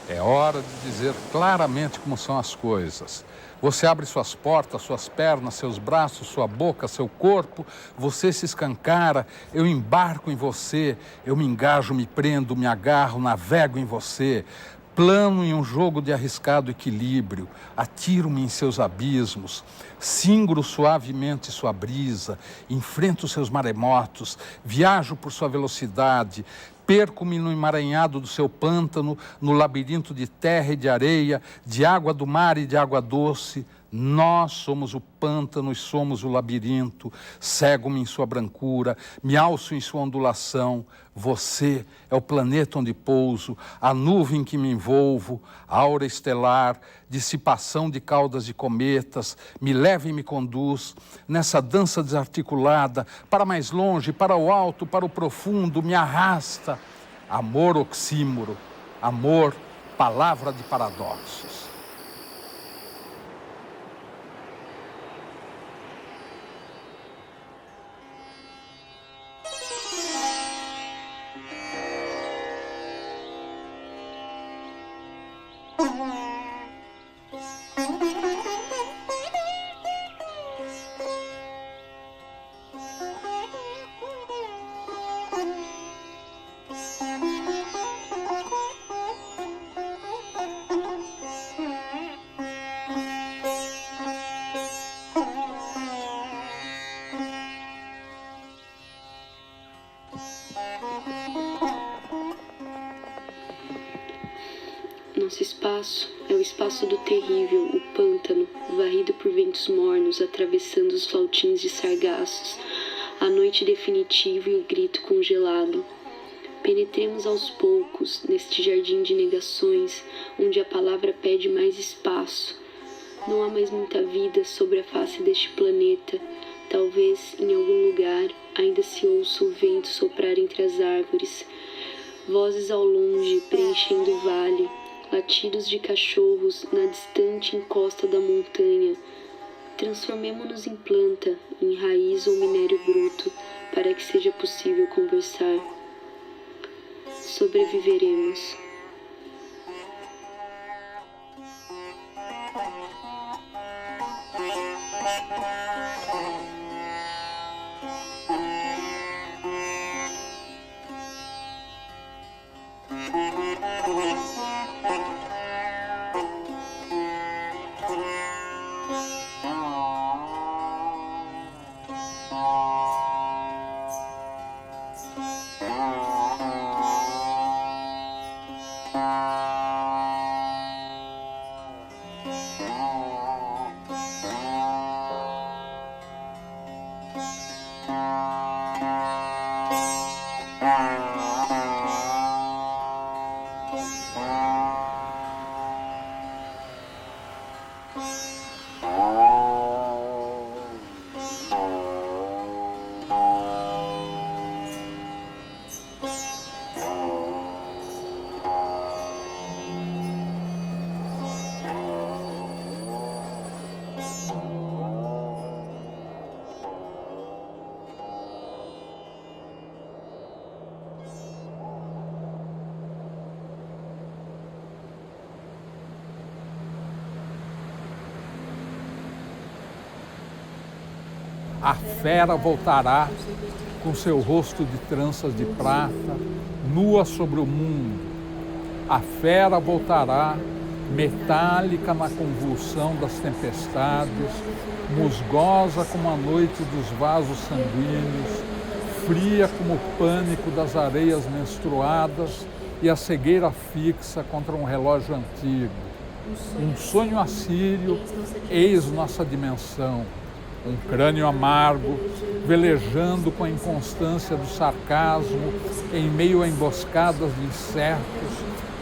É hora de dizer claramente como são as coisas. Você abre suas portas, suas pernas, seus braços, sua boca, seu corpo, você se escancara, eu embarco em você, eu me engajo, me prendo, me agarro, navego em você. Plano em um jogo de arriscado equilíbrio, atiro-me em seus abismos, singro suavemente sua brisa, enfrento seus maremotos, viajo por sua velocidade, perco-me no emaranhado do seu pântano, no labirinto de terra e de areia, de água do mar e de água doce. Nós somos o pântano e somos o labirinto, cego-me em sua brancura, me alço em sua ondulação. Você é o planeta onde pouso, a nuvem que me envolvo, aura estelar, dissipação de caudas de cometas, me leva e me conduz nessa dança desarticulada, para mais longe, para o alto, para o profundo, me arrasta. Amor oxímoro, amor, palavra de paradoxos. nosso espaço é o espaço do terrível, o pântano, varrido por ventos mornos, atravessando os flautins de sargassos, a noite definitiva e o grito congelado. Penetremos aos poucos neste jardim de negações, onde a palavra pede mais espaço. Não há mais muita vida sobre a face deste planeta. Talvez, em algum lugar, ainda se ouça o vento soprar entre as árvores. Vozes ao longe preenchendo o vale, latidos de cachorros na distante encosta da montanha. Transformemo-nos em planta, em raiz ou minério bruto, para que seja possível conversar. Sobreviveremos. A fera voltará com seu rosto de tranças de prata, nua sobre o mundo. A fera voltará, metálica na convulsão das tempestades, musgosa como a noite dos vasos sanguíneos, fria como o pânico das areias menstruadas e a cegueira fixa contra um relógio antigo. Um sonho assírio, eis nossa dimensão. Um crânio amargo, velejando com a inconstância do sarcasmo, em meio a emboscadas de insetos,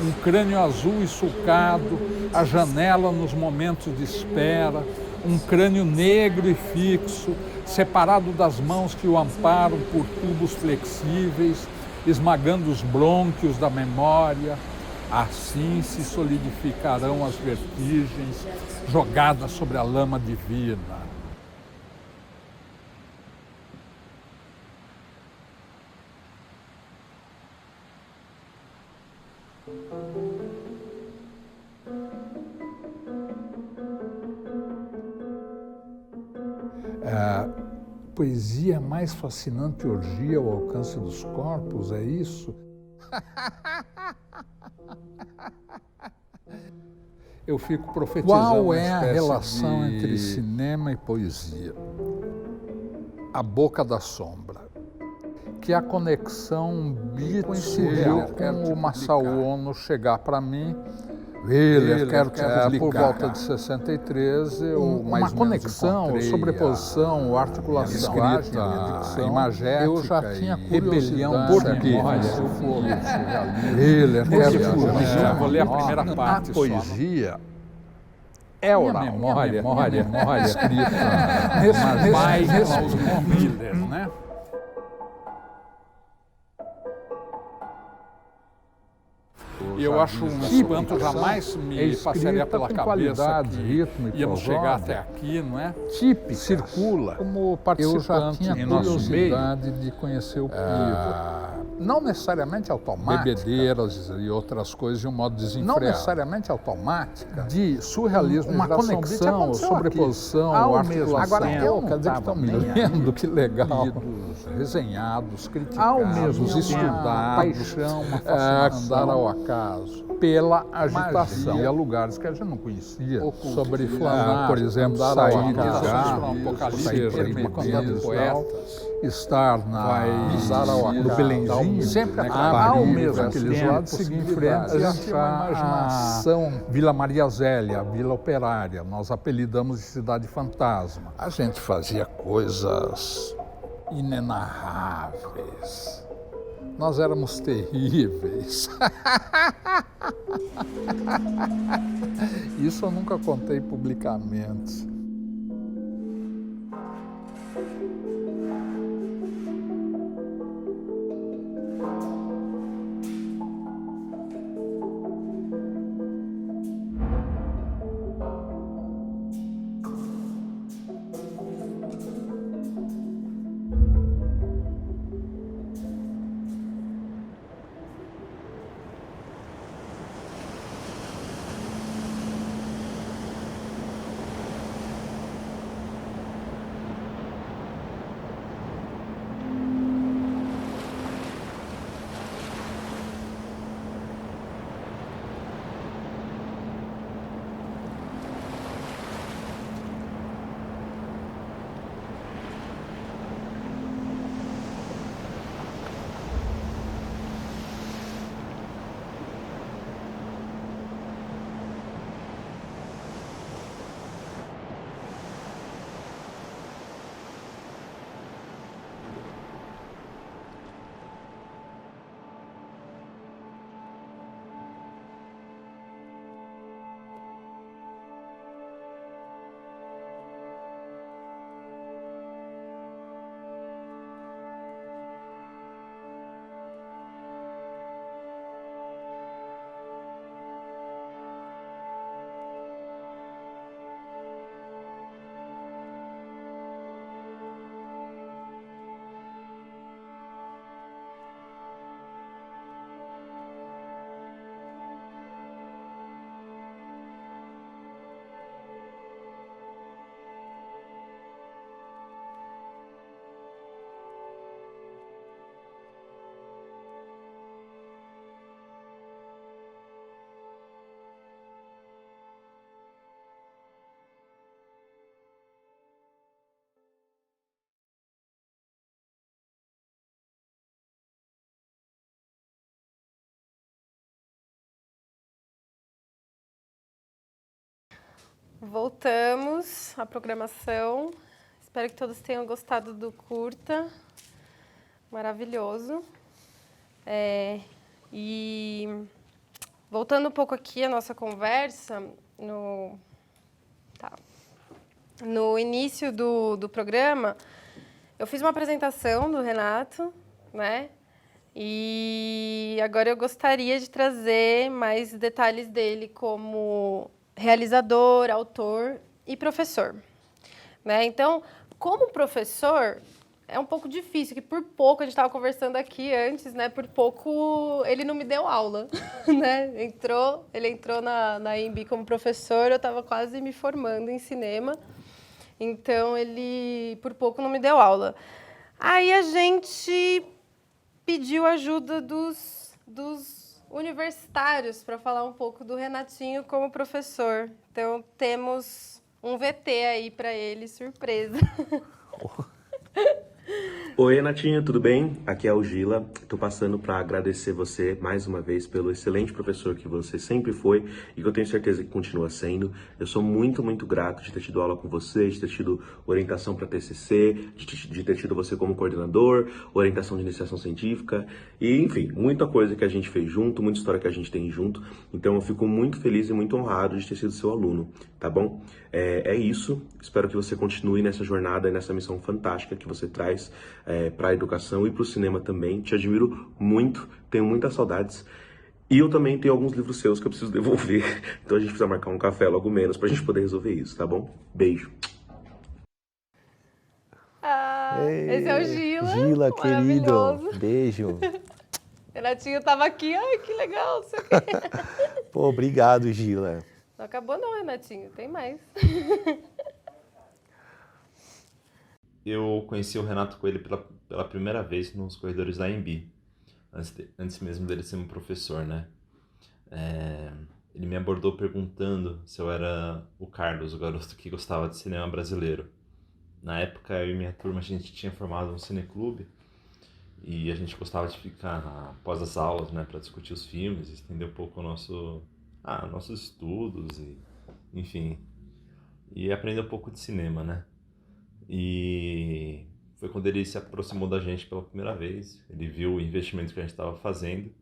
um crânio azul e sulcado, a janela nos momentos de espera, um crânio negro e fixo, separado das mãos que o amparam por tubos flexíveis, esmagando os brônquios da memória. Assim se solidificarão as vertigens, jogadas sobre a lama divina. Poesia mais fascinante orgia ao alcance dos corpos, é isso? Eu fico profetizando. Qual é a relação entre cinema e poesia? A boca da sombra. Que a conexão coincidiu com o Masao Ono chegar para mim. Quero te publicar. Por volta de 63, uma conexão, sobreposição, articulação, escrita, imagética, eu já tinha rebelião portuguesa. Vou ler a primeira parte. A poesia é oral. Memória escrita mais aos Miller, né? E eu acho um espanto, jamais me passaria pela cabeça que íamos chegar até aqui, não é? Típica, circula. Como participante, eu já tinha curiosidade de conhecer o Piva. Não necessariamente automática. Bebedeiras e outras coisas de um modo desenfreado. Não necessariamente automática. De surrealismo, uma conexão, sobreposição, articulação. Agora, quer dizer que estão me lendo, que legal. Resenhados, criticados, estudados, paixão, uma fascinação, andar ao acaso, pela agitação. Ia a lugares que a gente não conhecia. Sobre Flanar, por exemplo, sair de Apocalipse, uma quantidade de poetas. estar no Belenzinho, sempre ao mesmo aqueles lados, seguir em frente, a gente tinha uma imaginação. Vila Maria Zélia, Vila Operária, nós apelidamos de Cidade Fantasma. A gente fazia coisas inenarráveis. Nós éramos terríveis. Isso eu nunca contei publicamente. Voltamos à programação. Espero que todos tenham gostado do curta. Maravilhoso. E voltando um pouco aqui à nossa conversa, no início do programa, eu fiz uma apresentação do Renato, né? E agora eu gostaria de trazer mais detalhes dele como realizador, autor e professor, né? Então, como professor, é um pouco difícil, que por pouco, a gente estava conversando aqui antes, né? Por pouco ele não me deu aula, né? Ele entrou na IMB como professor, eu estava quase me formando em cinema, então ele por pouco não me deu aula. Aí a gente pediu ajuda dos universitários para falar um pouco do Renatinho como professor. Então, temos um VT aí para ele, surpresa. Oi, Renatinho, tudo bem? Aqui é o Gila. Estou passando para agradecer você mais uma vez pelo excelente professor que você sempre foi e que eu tenho certeza que continua sendo. Eu sou muito, muito grato de ter tido aula com você, de ter tido orientação para TCC, de ter tido você como coordenador, orientação de iniciação científica e, enfim, muita coisa que a gente fez junto, muita história que a gente tem junto. Então, eu fico muito feliz e muito honrado de ter sido seu aluno, tá bom? É isso. Espero que você continue nessa jornada e nessa missão fantástica que você traz para a educação e para o cinema também. Te admiro muito, tenho muitas saudades. E eu também tenho alguns livros seus que eu preciso devolver. Então a gente precisa marcar um café logo menos para a gente poder resolver isso, tá bom? Beijo. Esse é o Gila. Gila, querido. Beijo. Renatinho estava aqui. Ai, que legal. Não sei o quê. Pô, obrigado, Gila. Não acabou não, Renatinho. Tem mais. Eu conheci o Renato Coelho pela primeira vez nos corredores da AMB, antes mesmo dele ser um professor, né? Ele me abordou perguntando se eu era o Carlos, o garoto que gostava de cinema brasileiro. Na época, eu e minha turma, a gente tinha formado um cineclube e a gente gostava de ficar após as aulas, né, para discutir os filmes, estender um pouco nossos estudos, e, enfim, e aprender um pouco de cinema, né? E foi quando ele se aproximou da gente pela primeira vez, ele viu o investimento que a gente estava fazendo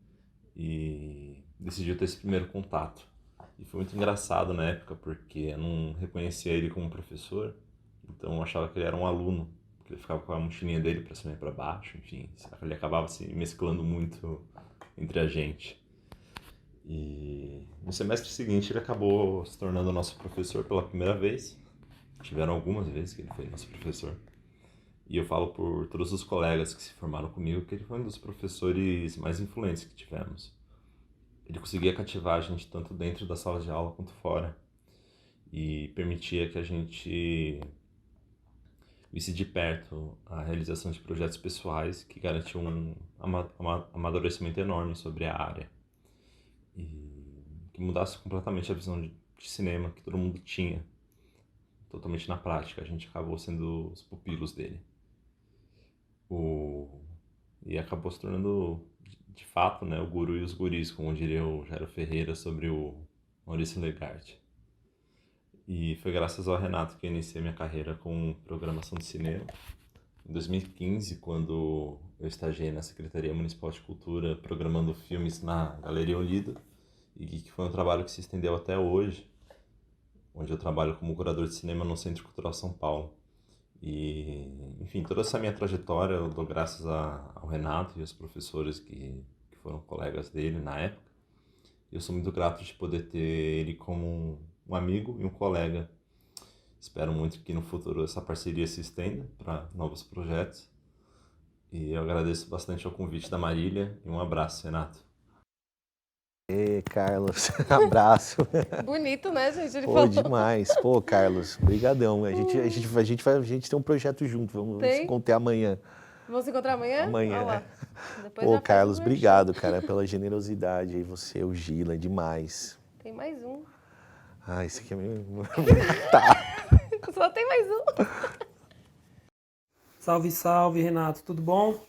e decidiu ter esse primeiro contato. E foi muito engraçado na época, porque eu não reconhecia ele como professor, então eu achava que ele era um aluno, porque ele ficava com a mochilinha dele para cima e para baixo, enfim, ele acabava se mesclando muito entre a gente. E no semestre seguinte ele acabou se tornando nosso professor pela primeira vez. Tiveram algumas vezes que ele foi nosso professor. E eu falo por todos os colegas que se formaram comigo que ele foi um dos professores mais influentes que tivemos. Ele conseguia cativar a gente tanto dentro da sala de aula quanto fora. E permitia que a gente visse de perto a realização de projetos pessoais que garantiam um amadurecimento enorme sobre a área. E que mudasse completamente a visão de cinema que todo mundo tinha, totalmente na prática. A gente acabou sendo os pupilos dele. E acabou se tornando, de fato, né, o guru e os guris, como diria o Jairo Ferreira sobre o Maurício Legarte. E foi graças ao Renato que eu iniciei minha carreira com programação de cinema. Em 2015, quando eu estagiei na Secretaria Municipal de Cultura, programando filmes na Galeria Olido, e que foi um trabalho que se estendeu até hoje, onde eu trabalho como curador de cinema no Centro Cultural São Paulo. E, enfim, toda essa minha trajetória eu dou graças ao Renato e aos professores que foram colegas dele na época. Eu sou muito grato de poder ter ele como um amigo e um colega. Espero muito que no futuro essa parceria se estenda para novos projetos. E eu agradeço bastante ao convite da Marília e um abraço, Renato. Carlos, abraço. Bonito, né, gente? Ele Pô, falou. demais. Pô, Carlos, brigadão. A gente tem um projeto junto, vamos se encontrar amanhã. Vamos se encontrar amanhã? Amanhã. Olha lá. Depois Pô, já faz Carlos, o obrigado, cara, pela generosidade. E você, o Gila, demais. Tem mais um. Ah, esse aqui é meio... Tá. Só tem mais um. Salve, salve, Renato, tudo bom?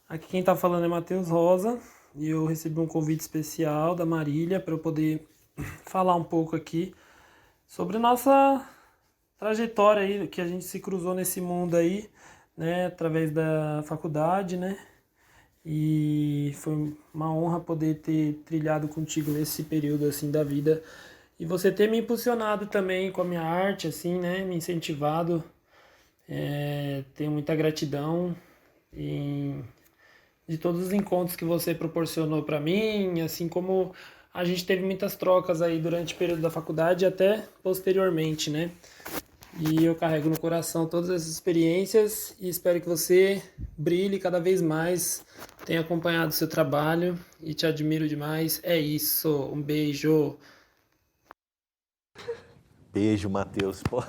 Aqui quem tá falando é Matheus Rosa e eu recebi um convite especial da Marília para eu poder falar um pouco aqui sobre nossa trajetória aí, que a gente se cruzou nesse mundo aí, né, através da faculdade, né? E foi uma honra poder ter trilhado contigo nesse período assim da vida e você ter me impulsionado também com a minha arte, assim, né, me incentivado. Tenho muita gratidão de todos os encontros que você proporcionou para mim, assim como a gente teve muitas trocas aí durante o período da faculdade e até posteriormente, né? E eu carrego no coração todas essas experiências e espero que você brilhe cada vez mais. Tenho acompanhado o seu trabalho e te admiro demais. É isso, um beijo. Beijo, Matheus. Pô.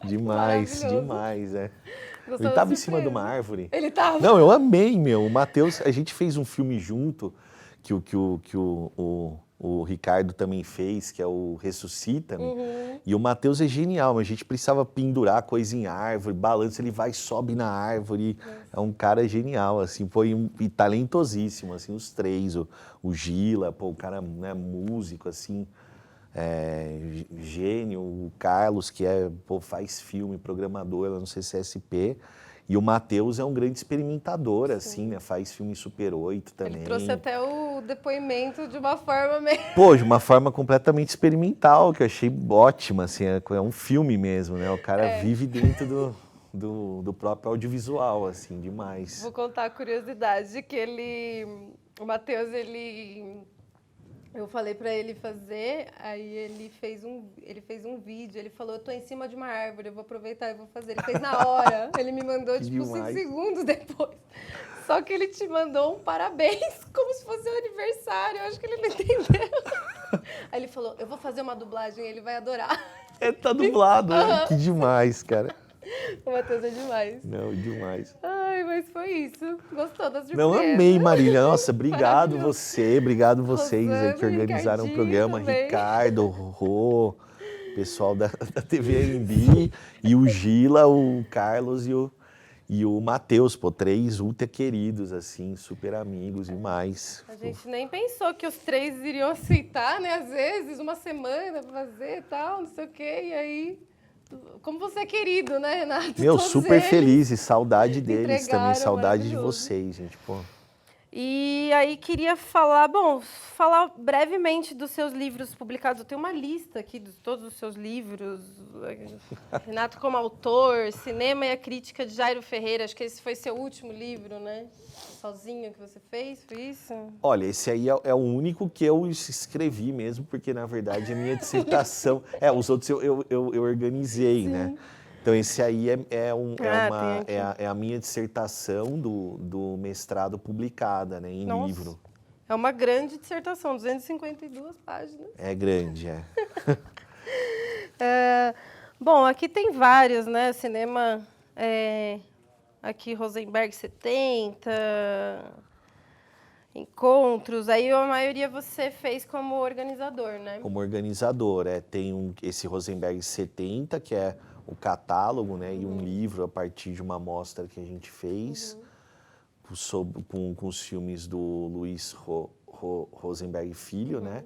Demais, demais, Gostou Ele tava da em cima de surpresa? uma árvore. Ele tava. Não, eu amei, meu. O Matheus, a gente fez um filme junto, que o Ricardo também fez, que é o Ressuscita-me. Uhum. E o Matheus é genial, mas a gente precisava pendurar coisa em árvore, balança, ele vai e sobe na árvore. É um cara genial, assim, e talentosíssimo, assim, os três. O Gila, pô, o cara, né, músico, assim, gênio. O Carlos, que faz filme, programador lá no CCSP. E o Matheus é um grande experimentador, assim, né? Faz filme Super 8 também. Ele trouxe até o depoimento de uma forma meio... Pô, de uma forma completamente experimental, que eu achei ótima, assim. É um filme mesmo, né? O cara vive dentro do próprio audiovisual, assim, demais. Vou contar a curiosidade de que o Matheus, eu falei pra ele fazer, aí ele fez um vídeo, ele falou, eu tô em cima de uma árvore, eu vou aproveitar e vou fazer. Ele fez na hora, ele me mandou tipo 5 segundos depois. Só que ele te mandou um parabéns, como se fosse um aniversário, eu acho que ele não entendeu. Aí ele falou, eu vou fazer uma dublagem, ele vai adorar. Tá dublado, né? Que demais, cara. O Matheus é demais. Não, demais. Ai, mas foi isso. Gostou da surpresa? Não, amei, Marília. Nossa, obrigado vocês aí que organizaram o Rosana, programa. Ricardinho também. Ricardo, Rô, pessoal da TV AMB, e o Gila, o Carlos e o Matheus, pô, 3 ultra queridos, assim, super amigos e mais. A gente nem pensou que os 3 iriam aceitar, né? Às vezes, uma semana pra fazer e tal, não sei o quê. E aí, como você é querido, né, Renato? Meu, Todos super eles feliz e saudade deles também, entregaram, saudade de maravilhoso. vocês, gente, pô. E aí queria falar brevemente dos seus livros publicados. Eu tenho uma lista aqui de todos os seus livros. Renato como autor, Cinema e a Crítica de Jairo Ferreira. Acho que esse foi seu último livro, né? Sozinho que você fez, foi isso? Olha, esse aí é o único que eu escrevi mesmo, porque na verdade a minha dissertação... os outros eu organizei, né? Então esse aí é a minha dissertação do mestrado publicada, né, em livro. É uma grande dissertação, 252 páginas. É grande, é. Bom, aqui tem vários, né? Cinema, aqui Rosenberg 70, encontros. Aí a maioria você fez como organizador, né? Como organizador, tem esse Rosenberg 70, que é o catálogo, né, e um livro a partir de uma amostra que a gente fez com os filmes do Luiz Rosenberg Filho, né?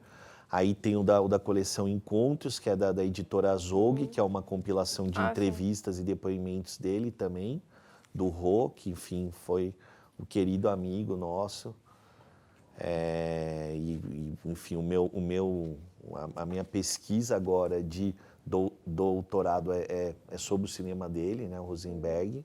Aí tem o da coleção Encontros, que é da editora Azog, que é uma compilação de entrevistas e depoimentos dele também, do Rô, que enfim foi o querido amigo nosso. Enfim, a minha pesquisa agora de doutorado é sobre o cinema dele, né, o Rosenberg.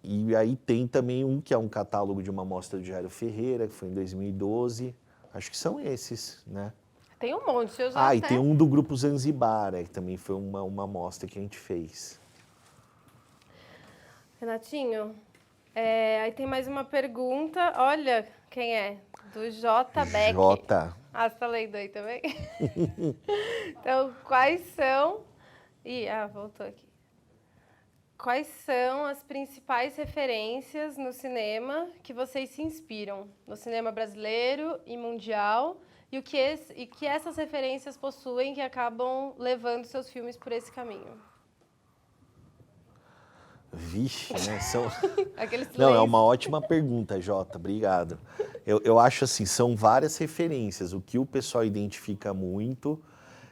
E aí tem também que é um catálogo de uma mostra de Jairo Ferreira, que foi em 2012. Acho que são esses, né? Tem um monte, eu já e tem um do Grupo Zanzibar, que também foi uma mostra que a gente fez. Renatinho, aí tem mais uma pergunta. Olha quem é, do J. Beck. J. Você está lendo aí também? Então, quais são... voltou aqui. Quais são as principais referências no cinema que vocês se inspiram? No cinema brasileiro e mundial? E que essas referências possuem que acabam levando seus filmes por esse caminho? Vixe, né? Não, é uma ótima pergunta, Jota. Obrigado. Eu acho assim, são várias referências. O que o pessoal identifica muito,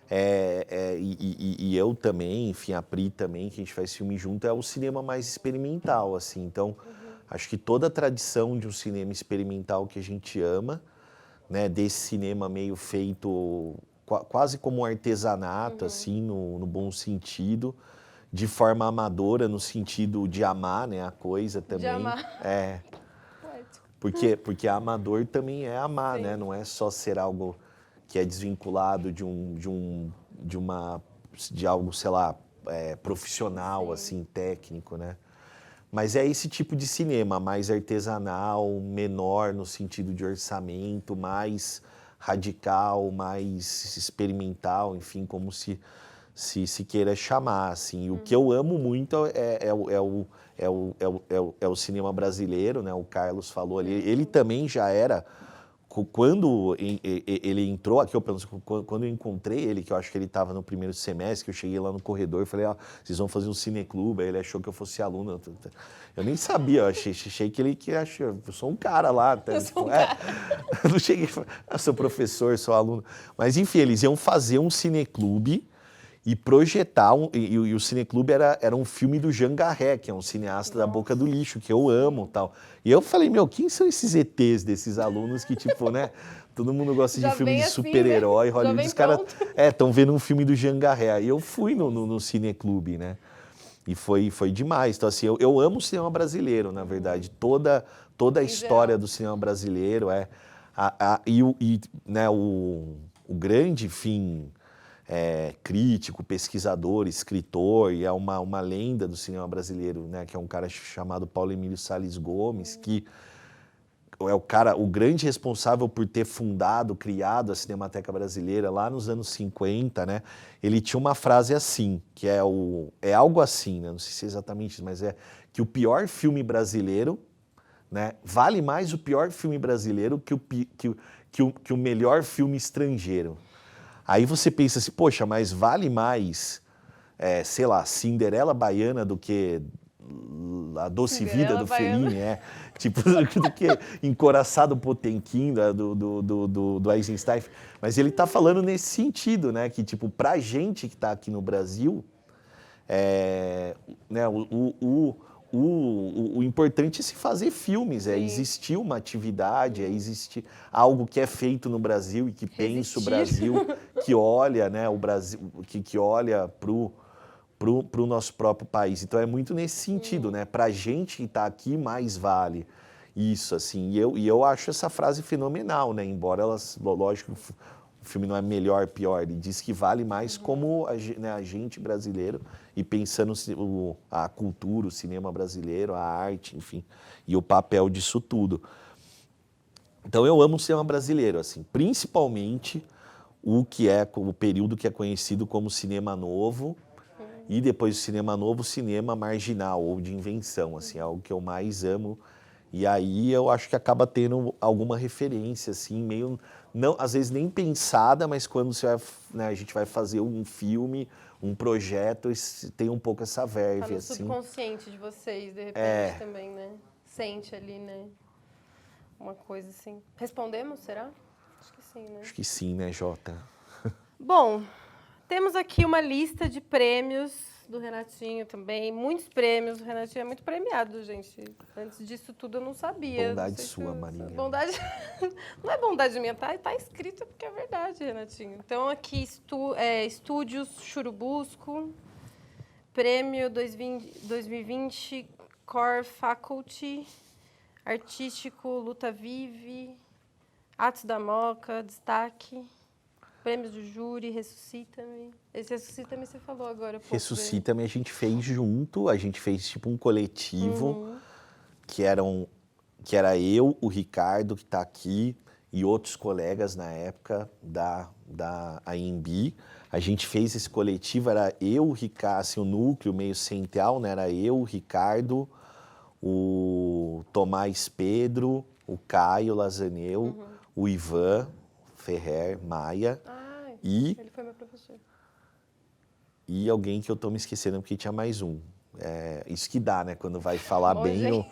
e eu também, enfim, a Pri também, que a gente faz filme junto, é o cinema mais experimental, assim. Então, acho que toda a tradição de um cinema experimental que a gente ama, né, desse cinema meio feito quase como um artesanato, assim, no bom sentido, de forma amadora, no sentido de amar, né, a coisa também. De amar. Porque amador também é amar, né? Não é só ser algo que é desvinculado de algo, sei lá, profissional, assim, técnico, né? Mas é esse tipo de cinema, mais artesanal, menor no sentido de orçamento, mais radical, mais experimental, enfim, como se queira chamar, assim. O que eu amo muito é o cinema brasileiro, né? O Carlos falou ali. Ele também já era... Quando ele entrou aqui, quando eu encontrei ele, que eu acho que ele estava no primeiro semestre, que eu cheguei lá no corredor e falei, vocês vão fazer um cineclube, aí ele achou que eu fosse aluno. Eu nem sabia, eu achei que ele achou, eu sou um cara lá. Eu sou um cara. Eu não cheguei e falei, sou professor, sou aluno. Mas enfim, eles iam fazer um cineclube e projetar, e o Cineclube era um filme do Jean Garret, que é um cineasta da Boca do Lixo, que eu amo e tal. E eu falei, quem são esses ETs desses alunos que, tipo, né, todo mundo gosta de filme de assim, super-herói, né? Hollywood, os caras estão vendo um filme do Jean Garret. Aí eu fui no Cineclube, né, e foi demais. Então, assim, eu amo o cinema brasileiro, na verdade, toda a história do cinema brasileiro, o grande, enfim... crítico, pesquisador, escritor, e é uma lenda do cinema brasileiro, né, que é um cara chamado Paulo Emílio Salles Gomes, que é o grande responsável por ter criado a Cinemateca Brasileira lá nos anos 50, né? Ele tinha uma frase assim, que é algo assim, né? Não sei se é exatamente isso, mas é que o pior filme brasileiro, né, vale mais o pior filme brasileiro que o melhor filme estrangeiro. Aí você pensa assim, poxa, mas vale mais, sei lá, Cinderela Baiana do que A Doce Vida do Fellini, tipo, do que Encoraçado Potemkin do Eisenstein. Mas ele está falando nesse sentido, né? Que, tipo, pra gente que está aqui no Brasil, né, o importante é se fazer filmes, existir uma atividade, existir algo que é feito no Brasil e que pensa o Brasil, que olha, né, o Brasil, que olha pro nosso próprio país. Então é muito nesse sentido, né? Pra gente que está aqui, mais vale isso, assim. E eu acho essa frase fenomenal, né? Embora lógico, o filme não é melhor, pior. Ele diz que vale mais como a gente brasileiro e pensando a cultura, o cinema brasileiro, a arte, enfim, e o papel disso tudo. Então eu amo o cinema brasileiro, assim, principalmente o período que é conhecido como cinema novo, e depois do cinema novo, cinema marginal ou de invenção, assim, é algo que eu mais amo. E aí eu acho que acaba tendo alguma referência, assim, meio, não, às vezes nem pensada, mas quando a gente vai fazer um filme, um projeto, tem um pouco essa verve, tá no assim. subconsciente de vocês, de repente, também, né? Sente ali, né? Uma coisa assim. Respondemos, será? Acho que sim, né? Acho que sim, né, Jota? Bom, temos aqui uma lista de prêmios do Renatinho também, muitos prêmios. O Renatinho é muito premiado, gente. Antes disso tudo eu não sabia. Bondade sua, Marília. Bondade... Não é bondade minha, tá escrito porque é verdade, Renatinho. Então aqui, Estúdios Churubusco, Prêmio 2020 Core Faculty, Artístico Luta Vive, Atos da Moca, Destaque... Prêmios do Júri, Ressuscita-me. Esse Ressuscita-me você falou agora. Ressuscita-me a gente fez junto, a gente fez tipo um coletivo, que era eu, o Ricardo, que está aqui, e outros colegas na época da AMB. A gente fez esse coletivo, era eu, o Ricardo, assim, o núcleo meio central, né? Era eu, o Ricardo, o Tomás Pedro, o Caio Lazaneu, o Ivan Ferrer Maia, ele foi meu professor. E alguém que eu tô me esquecendo, porque tinha mais um. Isso que dá, né? Quando vai falar bem,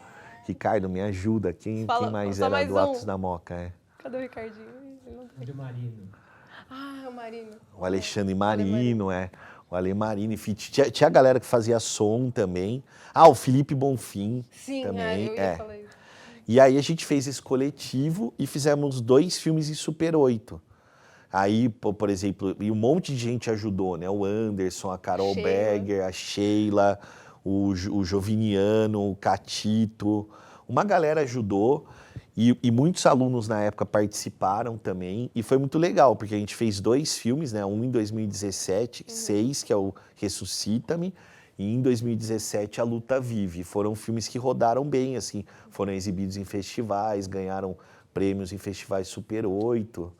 Ricardo, me ajuda. Quem mais era do Atos da Moca? Cadê o Ricardinho? O Marino. O Marino. O Alexandre Marino, O Ale Marino. Tinha a galera que fazia som também. O Felipe Bonfim também. Eu ia falar isso. E aí a gente fez esse coletivo e fizemos 2 filmes em Super 8. Aí, por exemplo, e um monte de gente ajudou, né? O Anderson, a Carol Berger, a Sheila, o Joviniano, o Catito. Uma galera ajudou e muitos alunos na época participaram também. E foi muito legal, porque a gente fez 2 filmes, né? Um em 2017, 6, que é o Ressuscita-me. E em 2017, A Luta Vive. Foram filmes que rodaram bem, assim. Foram exibidos em festivais, ganharam prêmios em festivais Super 8.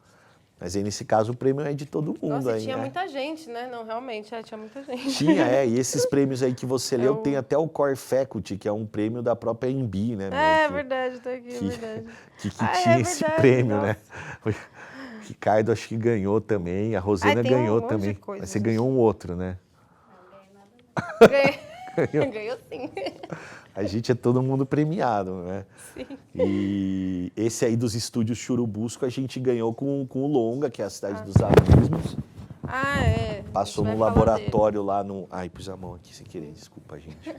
Mas aí, nesse caso, o prêmio é de todo mundo. Nossa, tinha muita gente, né? Não, realmente, tinha muita gente. Tinha, e esses prêmios aí que você leu, tem até o Core Faculty, que é um prêmio da própria AMB, né? Verdade, tá aqui, verdade. Que tinha esse prêmio, né? O Ricardo acho que ganhou também, a Rosana ganhou também. Mas você ganhou um outro, né? Ganhou sim. A gente é todo mundo premiado, né? Sim. E esse aí dos estúdios Churubusco a gente ganhou com o Longa, que é a Cidade dos Abismos. Passou no laboratório lá no... Pus a mão aqui sem querer, desculpa, gente.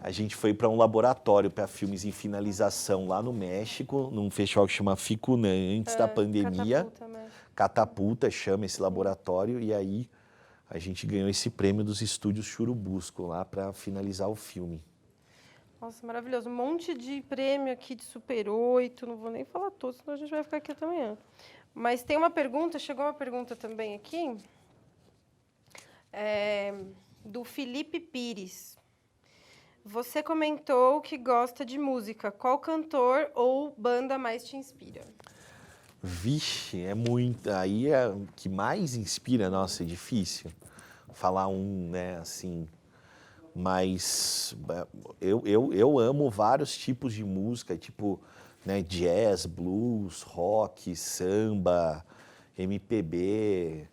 A gente foi para um laboratório para filmes em finalização lá no México, num festival que chama Ficunã, antes da pandemia. Catapulta chama esse laboratório, e aí a gente ganhou esse prêmio dos estúdios Churubusco lá para finalizar o filme. Nossa, maravilhoso. Um monte de prêmio aqui de Super 8. Não vou nem falar todos, senão a gente vai ficar aqui até amanhã. Mas tem uma pergunta, chegou uma pergunta também aqui, do Felipe Pires. Você comentou que gosta de música. Qual cantor ou banda mais te inspira? Vixe, é muito. Aí é o que mais inspira, nossa, é difícil falar um, né, assim. Mas eu amo vários tipos de música, tipo, né, jazz, blues, rock, samba. MPB.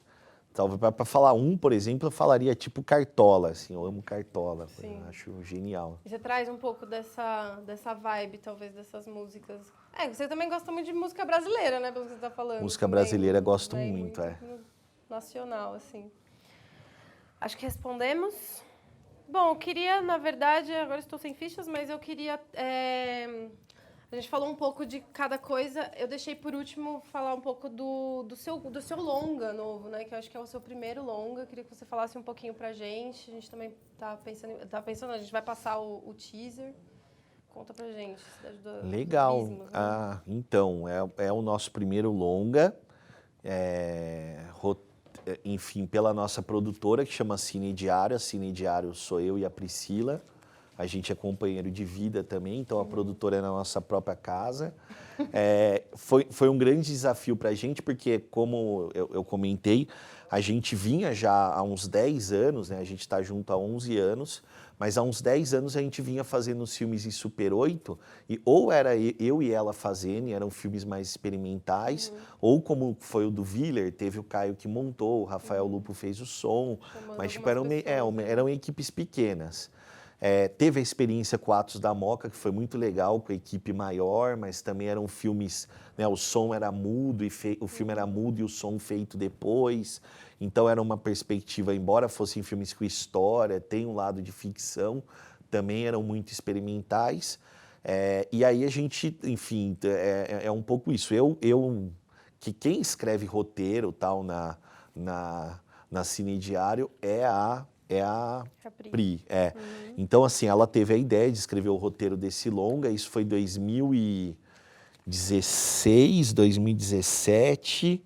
Talvez para falar por exemplo, eu falaria tipo Cartola, assim, eu amo Cartola, Sim. eu acho genial. E você traz um pouco dessa vibe, talvez, dessas músicas. Você também gosta muito de música brasileira, né, pelo que você está falando. Música também, brasileira gosto né, muito, nacional, assim. Acho que respondemos. Bom, eu queria, na verdade, agora estou sem fichas, mas eu queria... A gente falou um pouco de cada coisa. Eu deixei por último falar um pouco do seu longa novo, né? Que eu acho que é o seu primeiro longa. Eu queria que você falasse um pouquinho pra gente. A gente também tá pensando, a gente vai passar o teaser. Conta pra gente, Cidade do Legal. Abismo, né? Então, é o nosso primeiro longa, enfim, pela nossa produtora, que chama Cine Diário. A Cine Diário sou eu e a Priscila. A gente é companheiro de vida também, então a produtora é na nossa própria casa. Foi um grande desafio para a gente, porque, como eu comentei, a gente vinha já há uns 10 anos, né? A gente está junto há 11 anos, mas há uns 10 anos a gente vinha fazendo os filmes em Super 8, e ou era eu e ela fazendo, e eram filmes mais experimentais, ou como foi o do Viller, teve o Caio que montou, o Rafael Lupo fez o som, Chamando mas tipo, algumas pessoas, né? eram equipes pequenas. Teve a experiência com Atos da Moca, que foi muito legal, com a equipe maior, mas também eram filmes, né, o som era mudo, o filme era mudo e o som feito depois. Então era uma perspectiva, embora fossem filmes com história, tem um lado de ficção, também eram muito experimentais. E aí a gente, enfim, é um pouco isso. Que quem escreve roteiro tal na Cine Diário é a Pri. Então, assim, ela teve a ideia de escrever o roteiro desse longa, isso foi em 2016, 2017,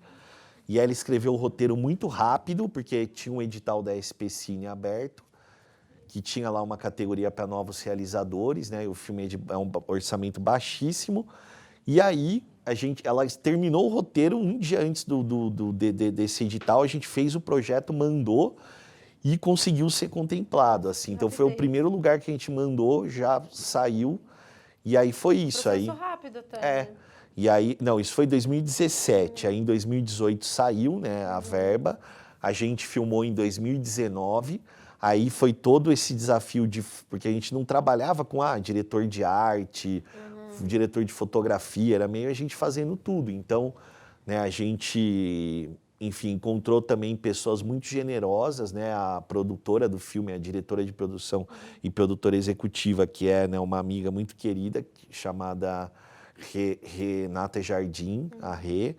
e ela escreveu o roteiro muito rápido, porque tinha um edital da SP Cine aberto, que tinha lá uma categoria para novos realizadores, né? E o filme é um orçamento baixíssimo, e aí ela terminou o roteiro um dia antes desse edital, a gente fez o projeto, mandou, e conseguiu ser contemplado, assim. Então foi o primeiro lugar que a gente mandou, já saiu, e aí foi isso. Processo rápido até. E aí, não, isso foi em 2017, aí em 2018 saiu, né, a verba, a gente filmou em 2019, aí foi todo esse desafio porque a gente não trabalhava com diretor de arte, diretor de fotografia, era meio a gente fazendo tudo. Então, né, a gente... Enfim, encontrou também pessoas muito generosas, né? A produtora do filme, a diretora de produção e produtora executiva, que é, né, uma amiga muito querida, chamada Renata Jardim, a Rê,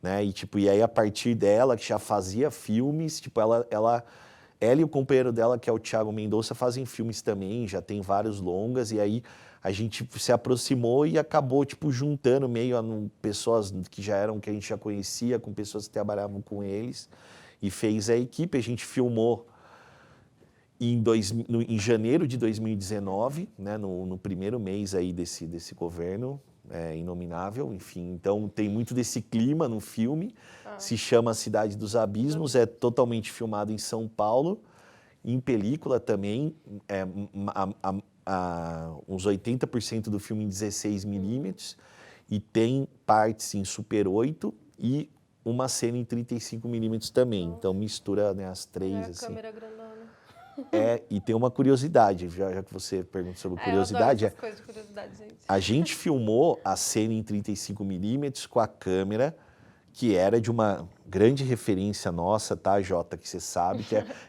né? E aí a partir dela, que já fazia filmes, tipo, ela e o companheiro dela, que é o Thiago Mendonça, fazem filmes também, já tem vários longas, e aí a gente se aproximou e acabou, tipo, juntando meio pessoas que a gente já conhecia, com pessoas que trabalhavam com eles, e fez a equipe. A gente filmou em janeiro de 2019, né, no primeiro mês aí desse governo inominável, enfim. Então tem muito desse clima no filme, se chama Cidade dos Abismos, é totalmente filmado em São Paulo, em película também, uns 80% do filme em 16mm, e tem partes em Super 8 e uma cena em 35mm também. Então mistura, né, as três. A assim. câmera grandona. E tem uma curiosidade, já que você pergunta sobre curiosidade. Eu adoro essas coisas de curiosidade, gente. A gente filmou a cena em 35mm com a câmera, que era de uma grande referência nossa, tá, Jota, que você sabe,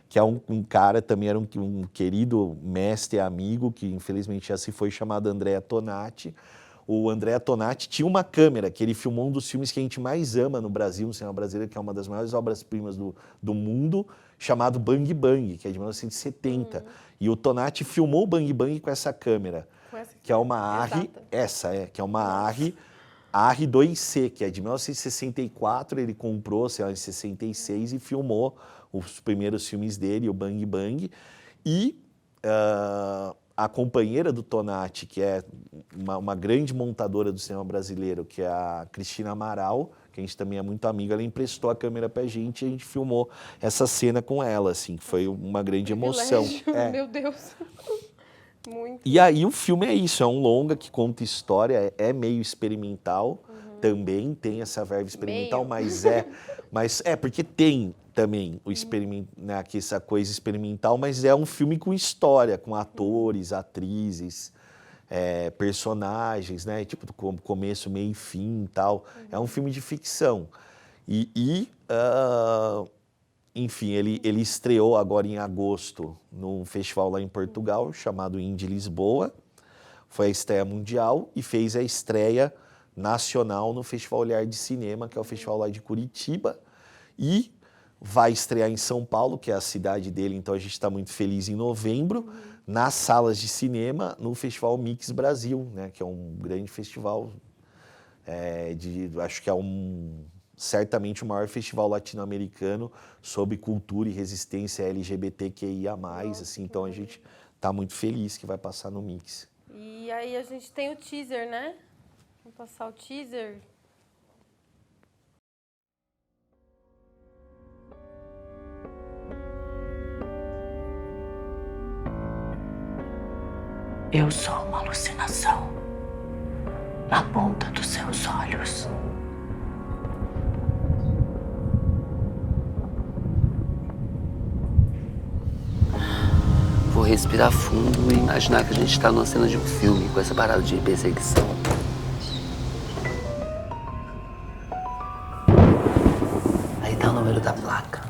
que é um cara, também era um querido mestre e amigo, que infelizmente já se foi, chamado Andrea Tonati. O Andrea Tonati tinha uma câmera, que ele filmou um dos filmes que a gente mais ama no Brasil, no cinema brasileiro, que é uma das maiores obras-primas do mundo, chamado Bang Bang, que é de 1970. E o Tonati filmou o Bang Bang com essa câmera, que é uma Arri, que é uma Arri 2C, que é de 1964, ele comprou, sei lá, em 66 e filmou os primeiros filmes dele, o Bang Bang. E a companheira do Tonati, que é uma grande montadora do cinema brasileiro, que é a Cristina Amaral, que a gente também é muito amiga, ela emprestou a câmera pra gente e a gente filmou essa cena com ela, assim, foi uma grande emoção. Meu Deus. Muito. E aí o filme é isso, é um longa que conta história, é meio experimental, também tem essa verve experimental, Meio. mas é porque tem também o né, aqui essa coisa experimental, mas é um filme com história, com atores, atrizes, personagens, né, tipo do começo, meio e fim e tal. É um filme de ficção. Enfim, ele estreou agora em agosto num festival lá em Portugal, chamado Indie Lisboa. Foi a estreia mundial e fez a estreia nacional no Festival Olhar de Cinema, que é o festival lá de Curitiba. E vai estrear em São Paulo, que é a cidade dele, então a gente está muito feliz, em novembro, nas salas de cinema, no Festival Mix Brasil, né, que é um grande festival, acho que é certamente o maior festival latino-americano sobre cultura e resistência LGBTQIA+, assim, então a gente está muito feliz que vai passar no Mix. E aí a gente tem o teaser, né? Vamos passar o teaser. Eu sou uma alucinação na ponta dos seus olhos. Vou respirar fundo e imaginar que a gente está numa cena de um filme com essa parada de perseguição. Aí tá o número da placa.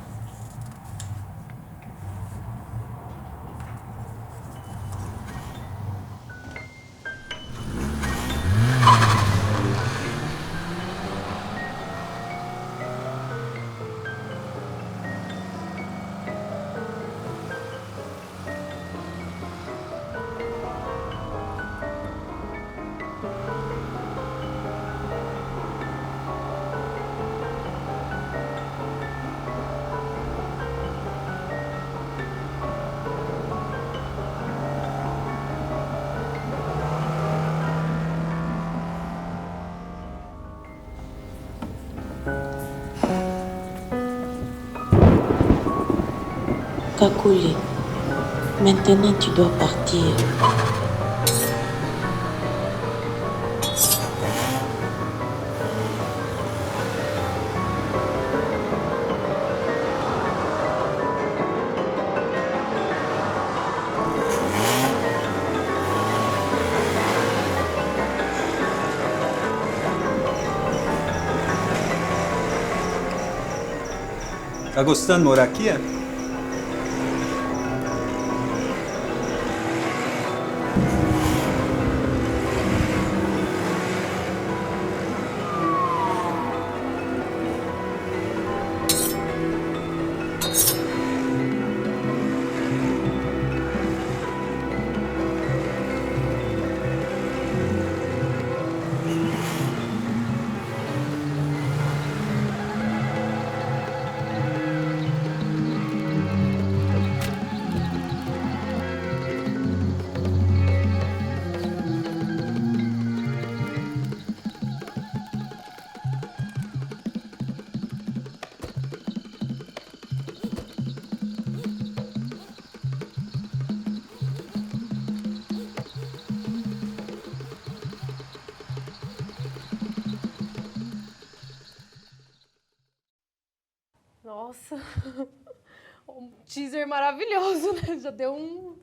Cagoule, maintenant tu dois partir. Tá gostando de morar aqui? Nossa, um teaser maravilhoso, né? Já deu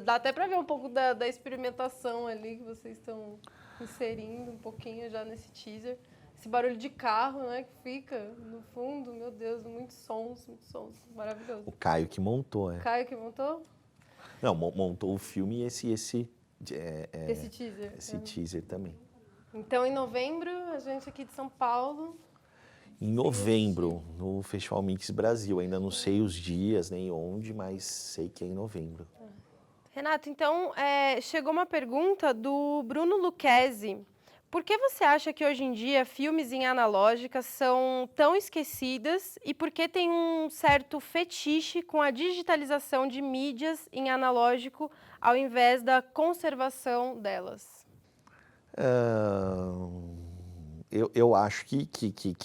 dá até pra ver um pouco da experimentação ali que vocês estão inserindo um pouquinho já nesse teaser. Esse barulho de carro, né, que fica no fundo, meu Deus, muitos sons, maravilhoso. O Caio que montou, Caio que montou? Não, montou o filme e esse teaser. Esse teaser também. Então, em novembro, a gente aqui de São Paulo... Em novembro, no Festival Mix Brasil. Ainda não sei os dias nem onde, mas sei que é em novembro. Renato, então, chegou uma pergunta do Bruno Lucchesi. Por que você acha que hoje em dia filmes em analógica são tão esquecidas e por que tem um certo fetiche com a digitalização de mídias em analógico ao invés da conservação delas? Eu acho que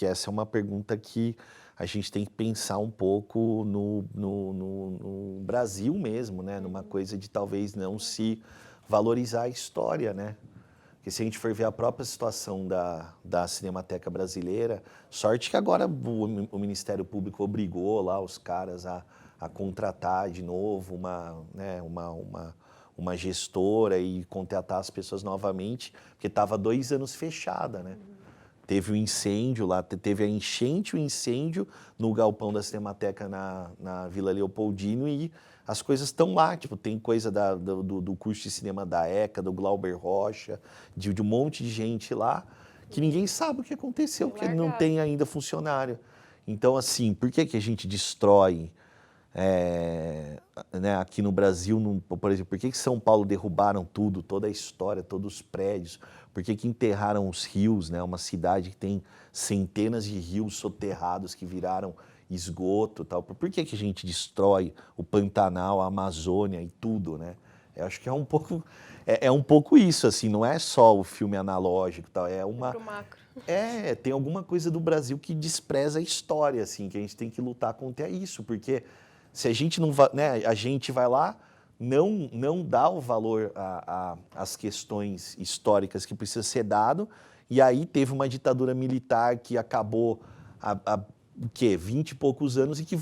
essa é uma pergunta que a gente tem que pensar um pouco no Brasil mesmo, né? Numa coisa de talvez não se valorizar a história, né? Porque se a gente for ver a própria situação da Cinemateca Brasileira, sorte que agora o Ministério Público obrigou lá os caras a contratar de novo uma gestora e contratar as pessoas novamente, porque estava 2 anos fechada, né? Teve um incêndio lá, teve a enchente, o incêndio no galpão da Cinemateca na Vila Leopoldino e as coisas estão lá, tipo, tem coisa do curso de cinema da ECA, do Glauber Rocha, de um monte de gente lá, que ninguém sabe o que aconteceu, porque não tem ainda funcionário. Então, assim, por que a gente destrói, né, aqui no Brasil, por exemplo, por que São Paulo derrubaram tudo, toda a história, todos os prédios? Por que enterraram os rios, né? Uma cidade que tem centenas de rios soterrados que viraram esgoto, tal. Por que a gente destrói o Pantanal, a Amazônia e tudo, né? Eu acho que é um pouco isso, assim, não é só o filme analógico, tal, é uma Pro macro. tem alguma coisa do Brasil que despreza a história, assim, que a gente tem que lutar contra isso, porque se a gente não vai, né, a gente vai lá, não dá o valor às questões históricas que precisa ser dado, e aí teve uma ditadura militar que acabou há 20 e poucos anos e que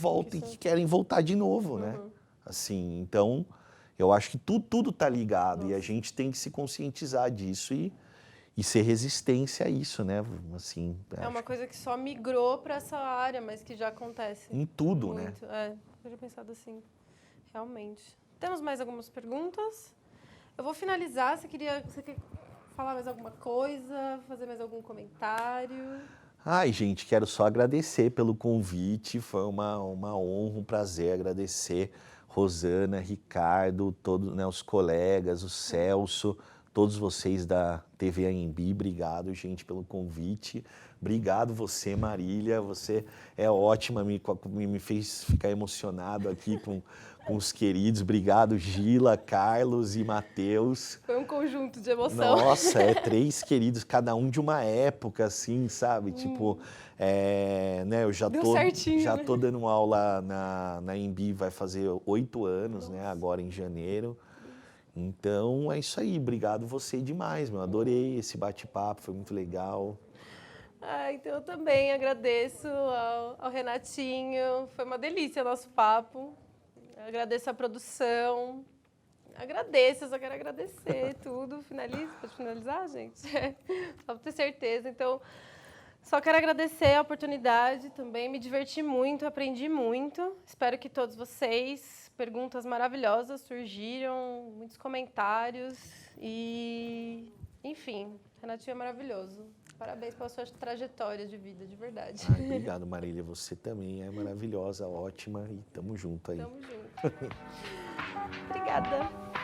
querem voltar de novo, né? Assim, então, eu acho que tudo está ligado e a gente tem que se conscientizar disso e ser resistência a isso, né? Assim, É uma coisa que só migrou para essa área, mas que já acontece. Em tudo, muito, né? Eu tinha pensado assim, realmente. Temos mais algumas perguntas? Eu vou finalizar. Você quer falar mais alguma coisa? Fazer mais algum comentário? Ai, gente, quero só agradecer pelo convite. Foi uma honra, um prazer agradecer Rosana, Ricardo, todos, né, os colegas, o Celso, todos vocês da TV AMB. Obrigado, gente, pelo convite. Obrigado você, Marília. Você é ótima, me fez ficar emocionado aqui com os queridos. Obrigado, Gila, Carlos e Matheus. Foi um conjunto de emoção. Nossa, 3 queridos, cada um de uma época, assim, sabe? Tipo, né, eu já tô dando aula na EMB, vai fazer 8 anos, né, agora em janeiro. Então, é isso aí. Obrigado você demais, meu. Adorei esse bate-papo, foi muito legal. Então eu também agradeço ao Renatinho. Foi uma delícia o nosso papo. Agradeço a produção. Eu só quero agradecer tudo. Pode finalizar, gente? Só para ter certeza. Então, só quero agradecer a oportunidade também. Me diverti muito, aprendi muito. Espero que todos vocês, perguntas maravilhosas surgiram, muitos comentários. E, enfim, Renatinho é maravilhoso. Parabéns pela sua trajetória de vida, de verdade. Obrigado, Marília. Você também é maravilhosa, ótima e tamo junto aí. Tamo junto. Obrigada.